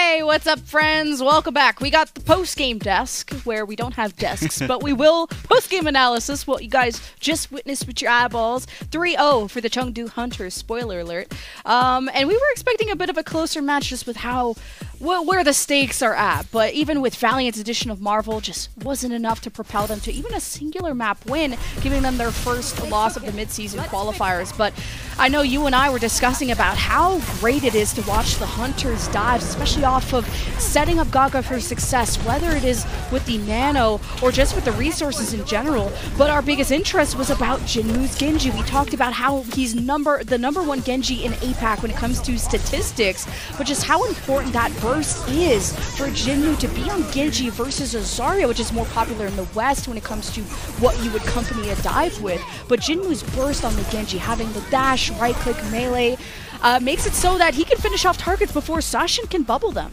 Hey, what's up, friends? Welcome back. We got the post-game desk, where we don't have desks, but we will post-game analysis, what you guys just witnessed with your eyeballs. 3-0 for the Chengdu Hunters, spoiler alert. And we were expecting a bit of a closer match just with where the stakes are at, but even with Valiant's addition of Marvel, just wasn't enough to propel them to even a singular map win, giving them their first loss of the mid-season qualifiers. But I know you and I were discussing about how great it is to watch the Hunters dives, especially off of setting up Gaga for success, whether it is with the Nano or just with the resources in general. But our biggest interest was about Jinmu's Genji. We talked about how he's the number one Genji in APAC when it comes to statistics, but just how important that burst is for Jinmu to be on Genji versus a Zarya, which is more popular in the West when it comes to what you would accompany a dive with. But Jinmu's burst on the Genji, having the dash, right-click, melee, makes it so that he can finish off targets before Sashin can bubble them.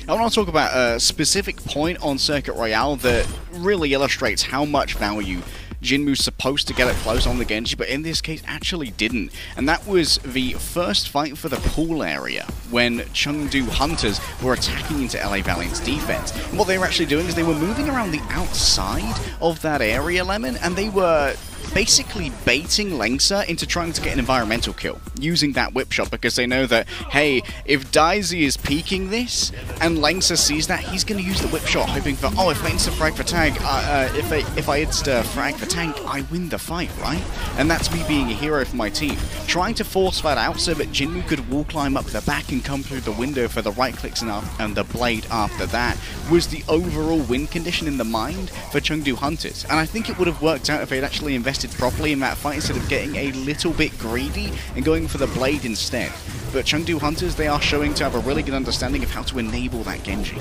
I want to talk about a specific point on Circuit Royale that really illustrates how much value Jinmu's supposed to get it close on the Genji, but in this case actually didn't. And that was the first fight for the pool area, when Chengdu Hunters were attacking into LA Valiant's defense. And what they were actually doing is they were moving around the outside of that area, Lemon, and they were basically baiting Lengsa into trying to get an environmental kill using that whip shot, because they know that, hey, if Daisy is peeking this and Lengsa sees that, he's going to use the whip shot, hoping for, oh, if I insta frag for tank, if I insta frag for tank, I win the fight, right? And that's me being a hero for my team. Trying to force that out so that Jinmu could wall climb up the back and come through the window for the right clicks and the blade after that was the overall win condition in the mind for Chengdu Hunters. And I think it would have worked out if they'd actually invested properly in that fight instead of getting a little bit greedy and going for the blade instead. But Chengdu Hunters, they are showing to have a really good understanding of how to enable that Genji.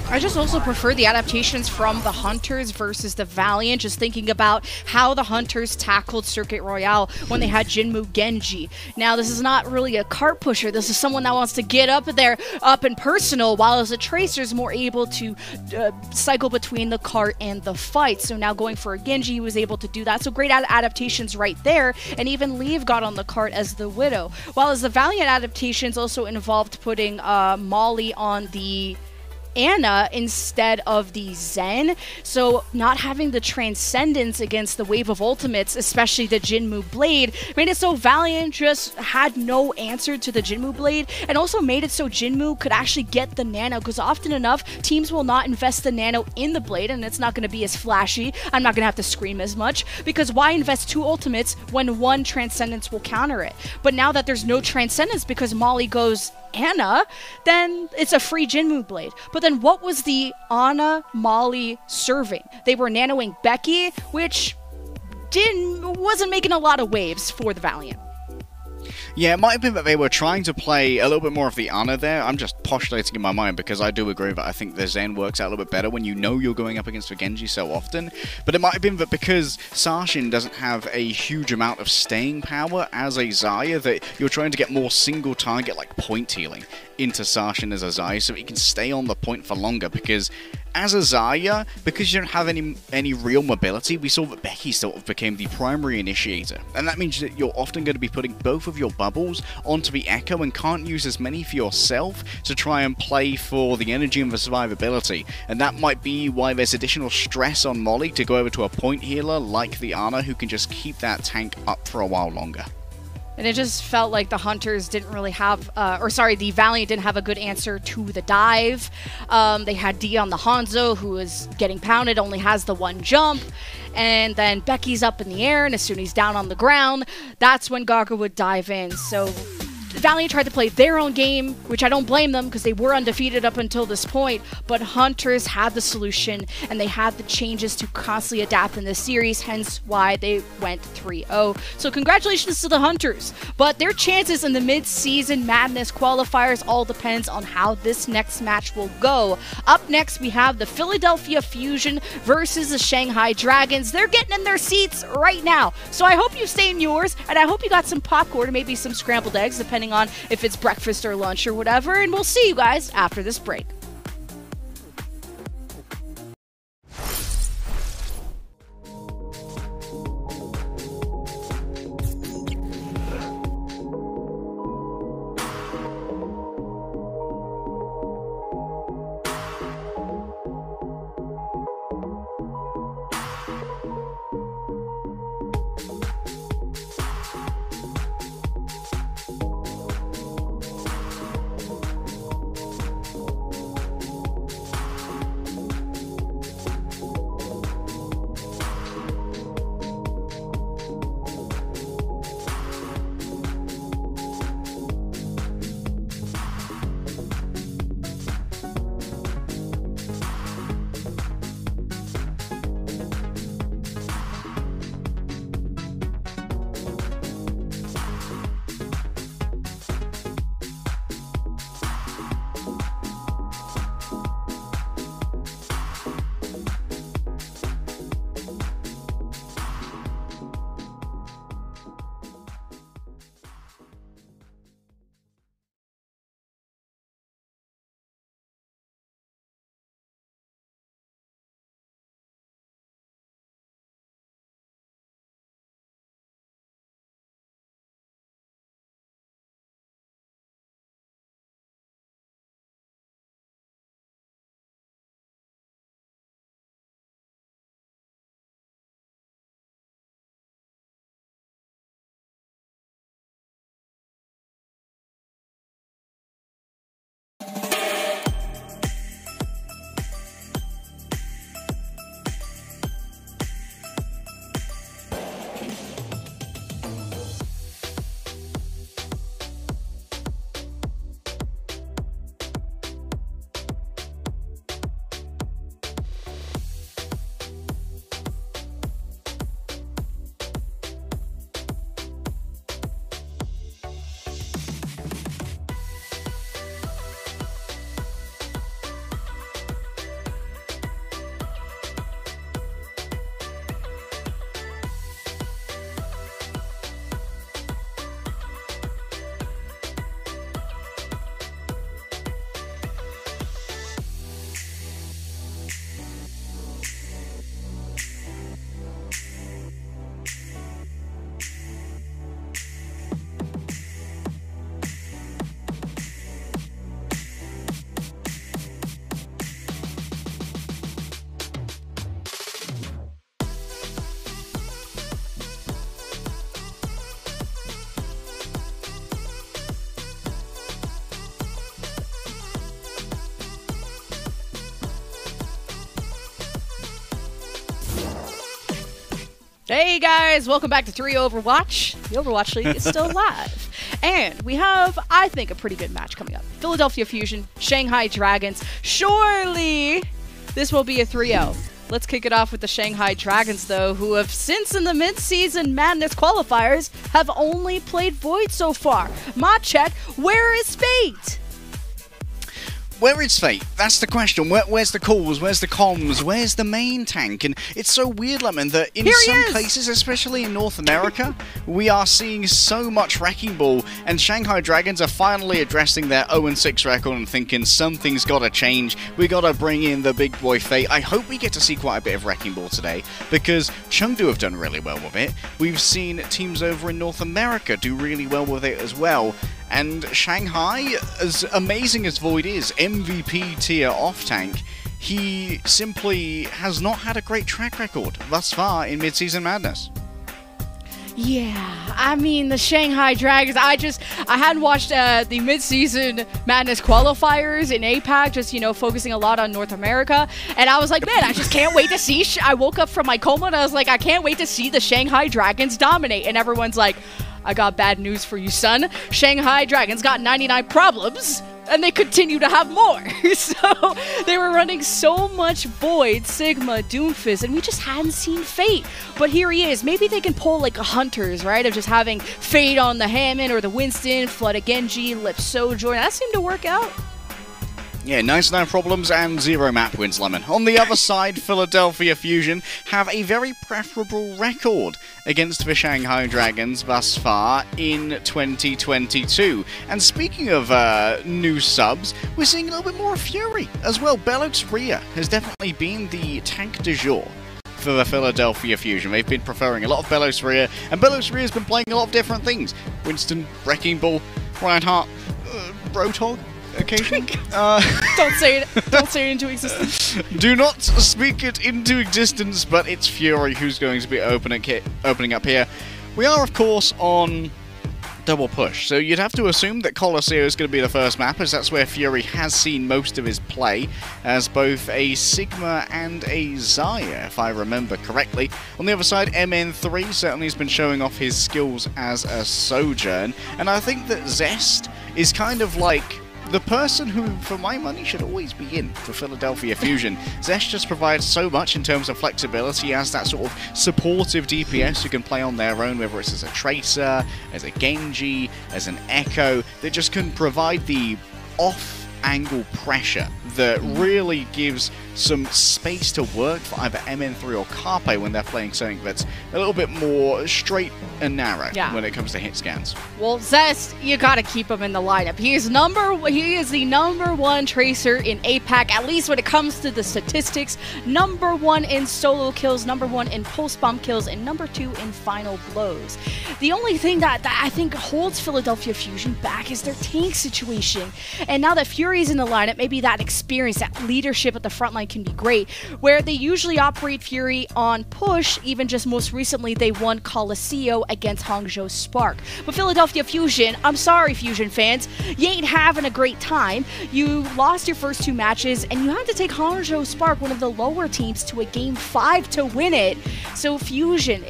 I just also prefer the adaptations from the Hunters versus the Valiant, just thinking about how the Hunters tackled Circuit Royale when they had Jinmu Genji. Now, this is not really a cart pusher. This is someone that wants to get up there, up and personal, while as a Tracer is more able to cycle between the cart and the fight. So now going for a Genji, he was able to do that. So great adaptations right there. And even Leave got on the cart as the Widow. While as the Valiant adaptations also involved putting Molly on the Ana instead of the Zen, so not having the Transcendence against the wave of ultimates, especially the Jinmu Blade, made it so Valiant just had no answer to the Jinmu Blade, and also made it so Jinmu could actually get the Nano, because often enough teams will not invest the Nano in the Blade, and it's not going to be as flashy. I'm not going to have to scream as much, because why invest two ultimates when one Transcendence will counter it? But now that there's no Transcendence because Molly goes Ana, then it's a free Jinmu Blade. But then what was the Ana Molly serving? They were nanoing Becky, which wasn't making a lot of waves for the Valiant. Yeah, it might have been that they were trying to play a little bit more of the Ana there. I'm just postulating in my mind, because I do agree that I think the Zen works out a little bit better when you know you're going up against the Genji so often. But it might have been that because Sashin doesn't have a huge amount of staying power as a Zarya, that you're trying to get more single target, like point healing, into Sashin as a Zarya, so he can stay on the point for longer, because as a Zarya, because you don't have any real mobility, we saw that Becky sort of became the primary initiator. And that means that you're often going to be putting both of your bubbles onto the Echo and can't use as many for yourself to try and play for the energy and the survivability. And that might be why there's additional stress on Molly to go over to a point healer like the Ana, who can just keep that tank up for a while longer. And it just felt like the Hunters didn't really have, the Valiant didn't have a good answer to the dive. They had D on the Hanzo, who is getting pounded, only has the one jump. And then Becky's up in the air, and as soon as he's down on the ground, that's when Gaga would dive in. So Valiant tried to play their own game, which I don't blame them, because they were undefeated up until this point, but Hunters had the solution, and they had the changes to constantly adapt in this series, hence why they went 3-0. So congratulations to the Hunters, but their chances in the mid-season madness qualifiers all depends on how this next match will go. Up next, we have the Philadelphia Fusion versus the Shanghai Dragons. They're getting in their seats right now, so I hope you stay in yours, and I hope you got some popcorn and maybe some scrambled eggs, depending on if it's breakfast or lunch or whatever, and we'll see you guys after this break. Hey guys, welcome back to 3 Overwatch. The Overwatch League is still live. And we have, I think, a pretty good match coming up. Philadelphia Fusion, Shanghai Dragons. Surely this will be a 3-0. Let's kick it off with the Shanghai Dragons, though, who have, since in the mid-season Madness qualifiers, have only played Void so far. Machek, where is Fate? Where is Fate? That's the question. Where's the calls? Where's the comms? Where's the main tank? And it's so weird, Lemon, that in some places, especially in North America, we are seeing so much Wrecking Ball, and Shanghai Dragons are finally addressing their 0-6 record and thinking something's got to change. We got to bring in the big boy Fate. I hope we get to see quite a bit of Wrecking Ball today, because Chengdu have done really well with it. We've seen teams over in North America do really well with it as well. And Shanghai, as amazing as Void is, MVP tier off-tank, he simply has not had a great track record thus far in Mid-Season Madness. Yeah, I mean, the Shanghai Dragons, I hadn't watched the Mid-Season Madness qualifiers in APAC, just, you know, focusing a lot on North America, and I was like, man, I just can't wait to see, I woke up from my coma and I was like, I can't wait to see the Shanghai Dragons dominate, and everyone's like, I got bad news for you, son. Shanghai Dragons got 99 problems, and they continue to have more. So they were running so much Void, Sigma, Doomfist, and we just hadn't seen Fate. But here he is. Maybe they can pull like a Hunters, right? Of just having Fate on the Hammond or the Winston, Flood a Genji, Lip Sojourn. That seemed to work out. Yeah, 99 problems and 0 map wins, Lemon. On the other side, Philadelphia Fusion have a very preferable record against the Shanghai Dragons thus far in 2022. And speaking of new subs, we're seeing a little bit more of Fury as well. Belos Rhea has definitely been the tank du jour for the Philadelphia Fusion. They've been preferring a lot of Belos Rhea, and Belos Rhea has been playing a lot of different things. Winston, Wrecking Ball, Reinhardt, Roadhog. Occasionally. Don't say it into existence. Do not speak it into existence, but it's Fury who's going to be opening up here. We are, of course, on double push, so you'd have to assume that Colosseo is going to be the first map, as that's where Fury has seen most of his play, as both a Sigma and a Xayah, if I remember correctly. On the other side, MN3 certainly has been showing off his skills as a Sojourn, and I think that Zest is kind of like the person who, for my money, should always be in for Philadelphia Fusion. Zest just provides so much in terms of flexibility as that sort of supportive DPS who can play on their own, whether it's as a Tracer, as a Genji, as an Echo, that just can provide the off-angle pressure that really gives some space to work for either MN3 or Carpe when they're playing something that's a little bit more straight and narrow when it comes to hit scans. Well, Zest, you gotta keep him in the lineup. He is the #1 Tracer in APAC, at least when it comes to the statistics. #1 in solo kills, #1 in post-bomb kills, and #2 in final blows. The only thing that I think holds Philadelphia Fusion back is their tank situation. And now that Fury's in the lineup, maybe that experience, that leadership at the front line can be great, where they usually operate Fury on push. Even just most recently, they won Colosseo against Hangzhou Spark. But Philadelphia Fusion, I'm sorry Fusion fans, you ain't having a great time. You lost your first 2 matches, and you had to take Hangzhou Spark, one of the lower teams, to a game 5 to win it. So Fusion,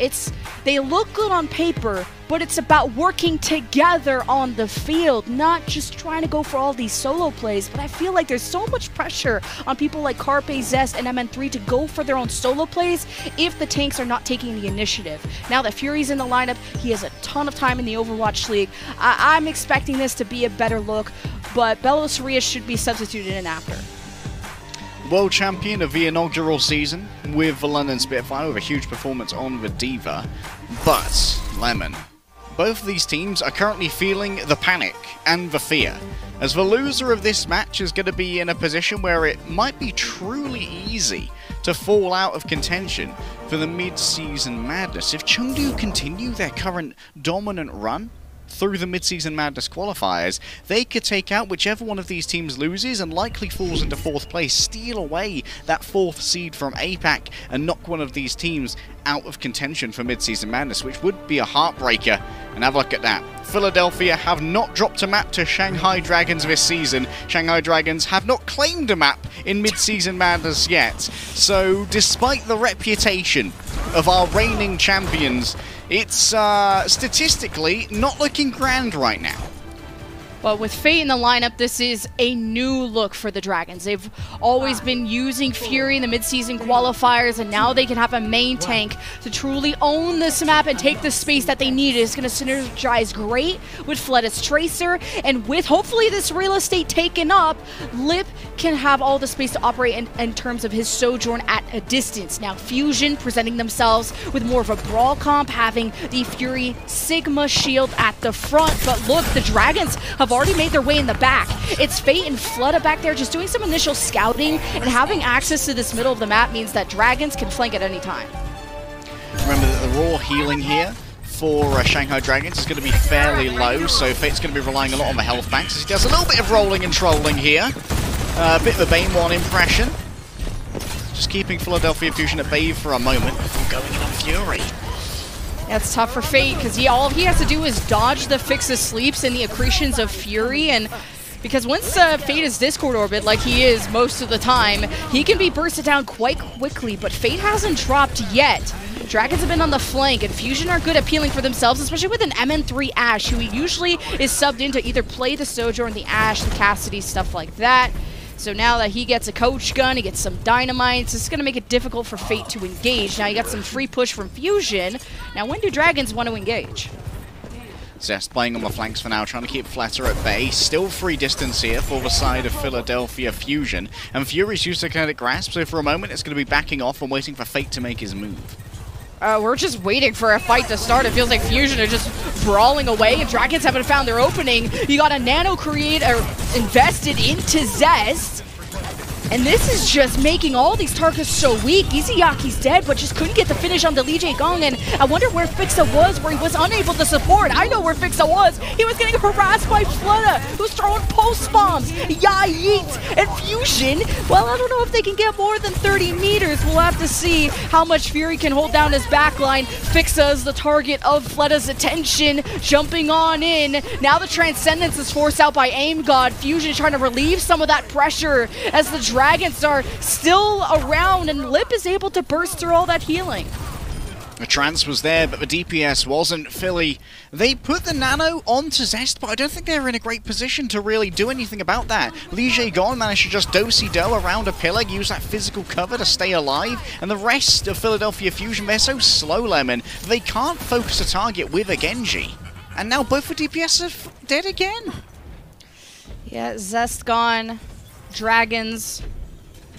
they look good on paper, but it's about working together on the field, not just trying to go for all these solo plays. But I feel like there's so much pressure on people like Carpe, Zest, and MN3 to go for their own solo plays if the tanks are not taking the initiative. Now that Fury's in the lineup, he has a ton of time in the Overwatch League. I'm expecting this to be a better look, but Belos Rhea should be substituted in after. World champion of the inaugural season with the London Spitfire with a huge performance on the D.Va. But, Lemon, both of these teams are currently feeling the panic and the fear, as the loser of this match is going to be in a position where it might be truly easy to fall out of contention for the mid-season madness. If Chengdu continue their current dominant run through the Mid-Season Madness qualifiers, they could take out whichever one of these teams loses and likely falls into 4th place, steal away that 4th seed from APAC, and knock one of these teams out of contention for Mid-Season Madness, which would be a heartbreaker. And have a look at that. Philadelphia have not dropped a map to Shanghai Dragons this season. Shanghai Dragons have not claimed a map in Mid-Season Madness yet. So, despite the reputation of our reigning champions. It's statistically not looking grand right now. But with Fate in the lineup, this is a new look for the Dragons. They've always been using Fury in the mid-season qualifiers, and now they can have a main tank to truly own this map and take the space that they need. It's going to synergize great with Fleda's Tracer, and with hopefully this real estate taken up, Lip can have all the space to operate in terms of his Sojourn at a distance. Now Fusion presenting themselves with more of a brawl comp, having the Fury Sigma shield at the front. But look, the Dragons have already made their way in the back. It's Fate and Flutta back there just doing some initial scouting, and having access to this middle of the map means that Dragons can flank at any time. Remember that the raw healing here for Shanghai Dragons is going to be fairly low, so Fate's going to be relying a lot on the health banks as he does a little bit of rolling and trolling here. A bit of a Bane 1 impression. Just keeping Philadelphia Fusion at bay for a moment before going in on Fury. That's tough for Fate, because all he has to do is dodge the Fixes Sleeps and the accretions of Fury, and because once Fate is Discord Orbit, like he is most of the time, he can be bursted down quite quickly, but Fate hasn't dropped yet. Dragons have been on the flank, and Fusion are good at peeling for themselves, especially with an MN3 Ashe, who usually is subbed in to either play the Sojourn, the Ashe, the Cassidy, stuff like that. So now that he gets a coach gun, he gets some dynamites, it's going to make it difficult for Fate to engage. Now you got some free push from Fusion. Now when do Dragons want to engage? Zest playing on the flanks for now, trying to keep Flatter at bay. Still free distance here for the side of Philadelphia Fusion. And Fury's used to Kinetic Grasp, so for a moment it's going to be backing off and waiting for Fate to make his move. We're just waiting for a fight to start. It feels like Fusion are just brawling away, and Dragons haven't found their opening. You got a Nano creator invested into Zest, and this is just making all these targets so weak. Izuyaki's dead, but just couldn't get the finish on the Lee Jae-gong, and I wonder where Fixa was, where he was unable to support. I know where Fixa was. He was getting harassed by Flutta, who's throwing pulse bombs. Yeah, yeet. And Fusion, well, I don't know if they can get more than 30 meters. We'll have to see how much Fury can hold down his backline. Fixa is the target of Fletta's attention, jumping on in. Now the Transcendence is forced out by Aim God. Fusion trying to relieve some of that pressure as the Dragons are still around, and Lip is able to burst through all that healing. The trance was there, but the DPS wasn't. Philly, they put the Nano onto Zest, but I don't think they're in a great position to really do anything about that. Lee Jae-gong managed to just do-si-do around a pillar, use that physical cover to stay alive, and the rest of Philadelphia Fusion, they're so slow, Lemon, they can't focus a target with a Genji. And now both the DPS are dead again. Yeah, Zest gone. Dragons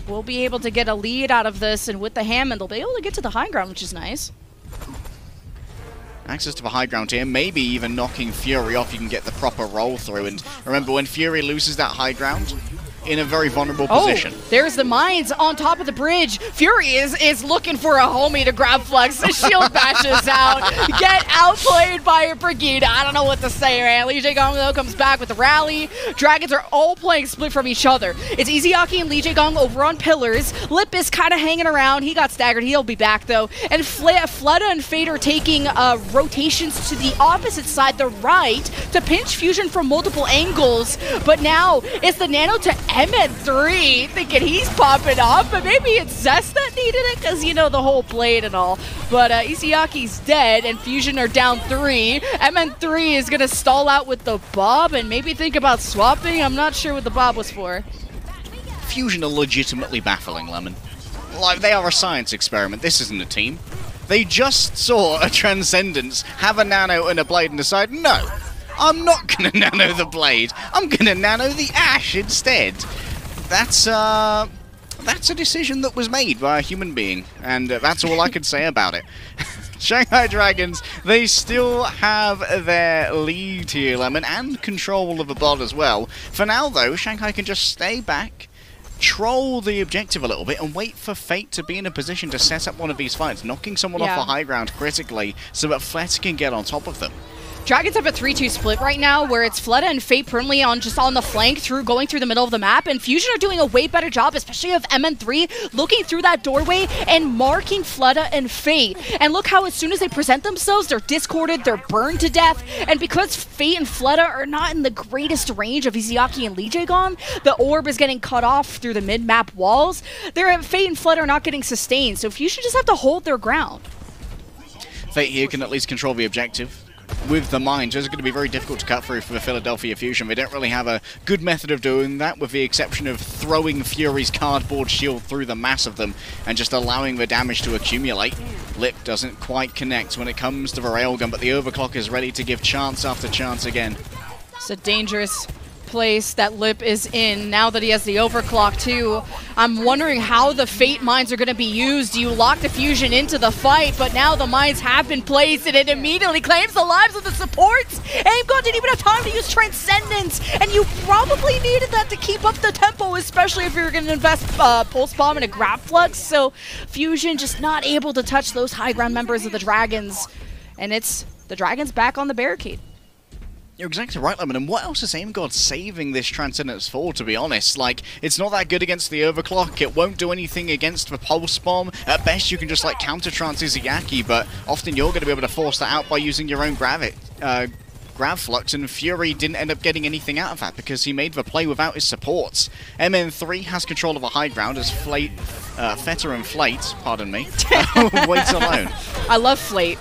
will be able to get a lead out of this, and with the Hammond, they'll be able to get to the high ground, which is nice. Access to the high ground here, maybe even knocking Fury off, you can get the proper roll through. And remember, when Fury loses that high ground, in a very vulnerable position. There's the mines on top of the bridge. Fury is looking for a homie to grab Flex. The shield bashes out. Get outplayed by a Brigida. I don't know what to say, man. Lee Jae-gong, though, comes back with the rally. Dragons are all playing split from each other. It's Izuyaki and Lee Jae-gong over on pillars. Lip is kind of hanging around. He got staggered. He'll be back, though. And Flutta and Fate are taking rotations to the opposite side, the right, to pinch Fusion from multiple angles. But now it's the Nano to MN3, thinking he's popping off, but maybe it's Zest that needed it, because, you know, the whole blade and all. But Izuyaki's dead, and Fusion are down 3. MN3 is going to stall out with the Bob, and maybe think about swapping. I'm not sure what the Bob was for. Fusion are legitimately baffling, Lemon. Like, they are a science experiment. This isn't a team. They just saw a Transcendence have a Nano and a Blade and decide, no, I'm not going to Nano the Blade. I'm going to Nano the Ashe instead. That's a decision that was made by a human being, and that's all I can say about it. Shanghai Dragons, they still have their lead here, Lemon, and control of the bot as well. For now, though, Shanghai can just stay back, troll the objective a little bit, and wait for Fate to be in a position to set up one of these fights, knocking someone off the high ground critically so that Fleta can get on top of them. Dragons have a 3-2 split right now, where it's Fleta and Fate permanently just on the flank, going through the middle of the map, and Fusion are doing a way better job, especially of MN3, looking through that doorway and marking Fleta and Fate. And look how as soon as they present themselves, they're discorded, they're burned to death, and because Fate and Fleta are not in the greatest range of Izuyaki and Lee Jae-gong, the orb is getting cut off through the mid-map walls. Fate and Fleta are not getting sustained, so Fusion just have to hold their ground. Fate here can at least control the objective. With the mines, those are going to be very difficult to cut through for the Philadelphia Fusion. They don't really have a good method of doing that, with the exception of throwing Fury's cardboard shield through the mass of them and just allowing the damage to accumulate. Lip doesn't quite connect when it comes to the railgun, but the overclock is ready to give chance after chance again. It's a dangerous place that Lip is in now that he has the overclock too. I'm wondering how the Fate mines are going to be used. You lock the Fusion into the fight, but now the mines have been placed and it immediately claims the lives of the supports. AimGod didn't even have time to use Transcendence, and you probably needed that to keep up the tempo, especially if you're going to invest Pulse Bomb and a Grab Flux. So Fusion just not able to touch those high ground members of the Dragons, and it's the Dragons back on the barricade. You're exactly right, Lemon, and what else is AimGod saving this Transcendence for, to be honest? Like, it's not that good against the overclock, it won't do anything against the Pulse Bomb. At best, you can just, like, counter-trance Izayaki, but often you're going to be able to force that out by using your own Grab Flux, and Fury didn't end up getting anything out of that because he made the play without his supports. MN3 has control of a high ground as Feta and Flate, pardon me, waits alone. I love Flate,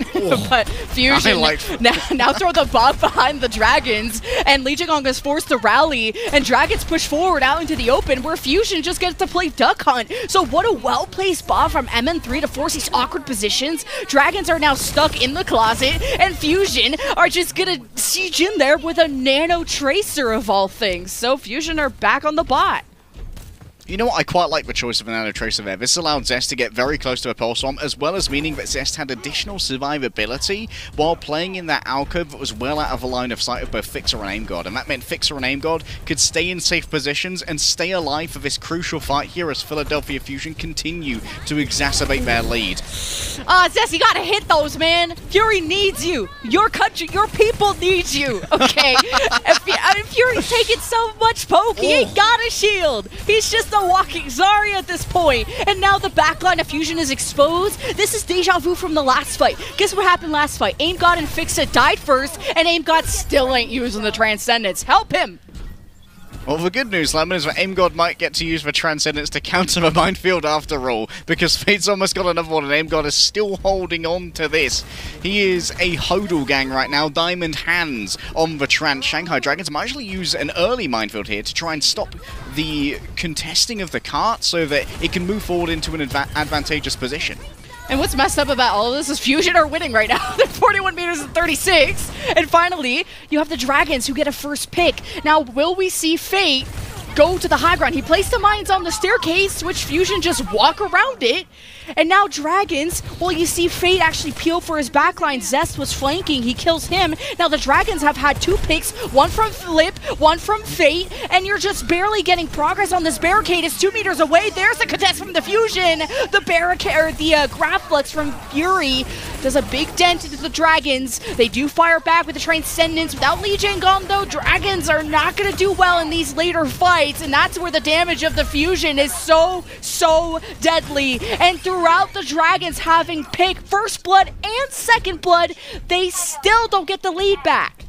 but Fusion now throw the bomb behind the Dragons, and Lee Jingong is forced to rally, and Dragons push forward out into the open where Fusion just gets to play Duck Hunt. So what a well-placed bomb from MN3 to force these awkward positions. Dragons are now stuck in the closet, and Fusion are just gonna siege in there with a Nano Tracer of all things. So Fusion are back on the bot. You know what, I quite like the choice of a Nano Tracer there. This allowed Zest to get very close to a Pulse Bomb, as well as meaning that Zest had additional survivability while playing in that alcove that was well out of the line of sight of both Fixer and AimGod. And that meant Fixer and AimGod could stay in safe positions and stay alive for this crucial fight here as Philadelphia Fusion continue to exacerbate their lead. Zest, you gotta hit those, man. Fury needs you. Your country, your people need you, okay? Fury's taking so much poke, he ain't got a shield. He's just a walking Zarya at this point. And now the backline of Fusion is exposed. This is deja vu from the last fight. Guess what happened last fight? AimGod and Fixa died first, and AimGod still ain't using the Transcendence. Help him! Well, the good news, Lemon, is that AimGod might get to use the Transcendence to counter the minefield after all, because Fate's almost got another one, and AimGod is still holding on to this. He is a hodl gang right now, diamond hands on the Shanghai Dragons might actually use an early minefield here to try and stop the contesting of the cart so that it can move forward into an advantageous position. And what's messed up about all of this is Fusion are winning right now. They're 41 meters and 36. And finally, you have the Dragons who get a first pick. Now, will we see Fate go to the high ground? He placed the mines on the staircase, which Fusion just walk around it. And now Dragons, well, you see Fate actually peel for his backline. Zest was flanking, he kills him. Now the Dragons have had two picks, one from Flip, one from Fate, and you're just barely getting progress on this barricade. It's 2 meters away. There's the contest from the Fusion. The barricade, or the Grab Flux from Fury does a big dent into the Dragons. They do fire back with the Transcendence. Without Lee Jingong, though, Dragons are not going to do well in these later fights, and that's where the damage of the Fusion is so deadly. And throughout the Dragons having picked first blood and second blood, they still don't get the lead back.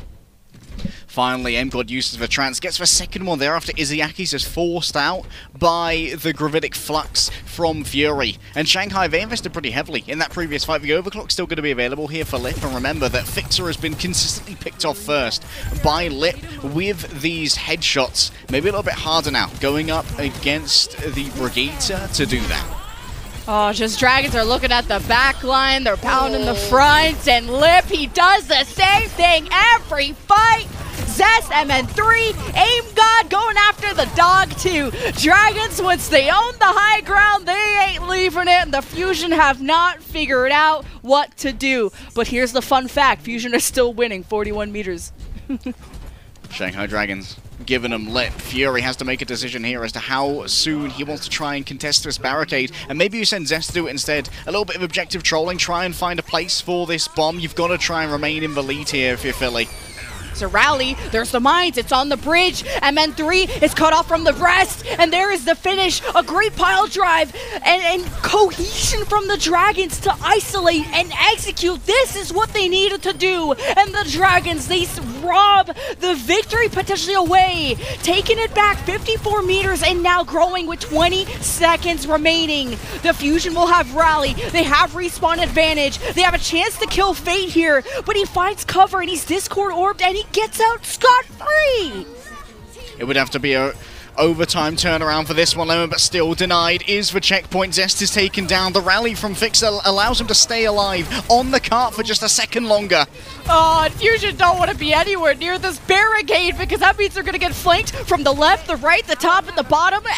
Finally, AimGod uses the trance, gets the second one there after Izayaki's is forced out by the Gravitic Flux from Fury. And Shanghai, they invested pretty heavily in that previous fight. The Overclock's still going to be available here for Lip, and remember that Fixer has been consistently picked off first by Lip with these headshots. Maybe a little bit harder now, going up against the Brigitte to do that. Oh, just Dragons are looking at the back line, they're pounding the front, and Lip, he does the same thing every fight. Zest, MN3, AimGod going after the dog too. Dragons, once they own the high ground, they ain't leaving it, and the Fusion have not figured out what to do. But here's the fun fact, Fusion are still winning 41 meters. Shanghai Dragons giving him Lip. Fury has to make a decision here as to how soon he wants to try and contest this barricade, and maybe you send Zest to do it instead. A little bit of objective trolling, try and find a place for this bomb. You've got to try and remain in the lead here if you're Philly. It's a rally, there's the mines, it's on the bridge, MN3 is cut off from the rest, and there is the finish, a great pile drive, and cohesion from the Dragons to isolate and execute. This is what they needed to do, and the Dragons, they rob the victory potentially away. Taking it back 54 meters and now growing with 20 seconds remaining. The Fusion will have rally. They have respawn advantage. They have a chance to kill Fate here, but he finds cover and he's Discord orbed and he gets out scot-free. It would have to be a overtime turnaround for this one, Lemon, but still denied. Is the checkpoint. Zest is taken down. The rally from Fixer allows him to stay alive on the cart for just a second longer. Oh, and Fusion don't want to be anywhere near this barricade because that means they're going to get flanked from the left, the right, the top, and the bottom, and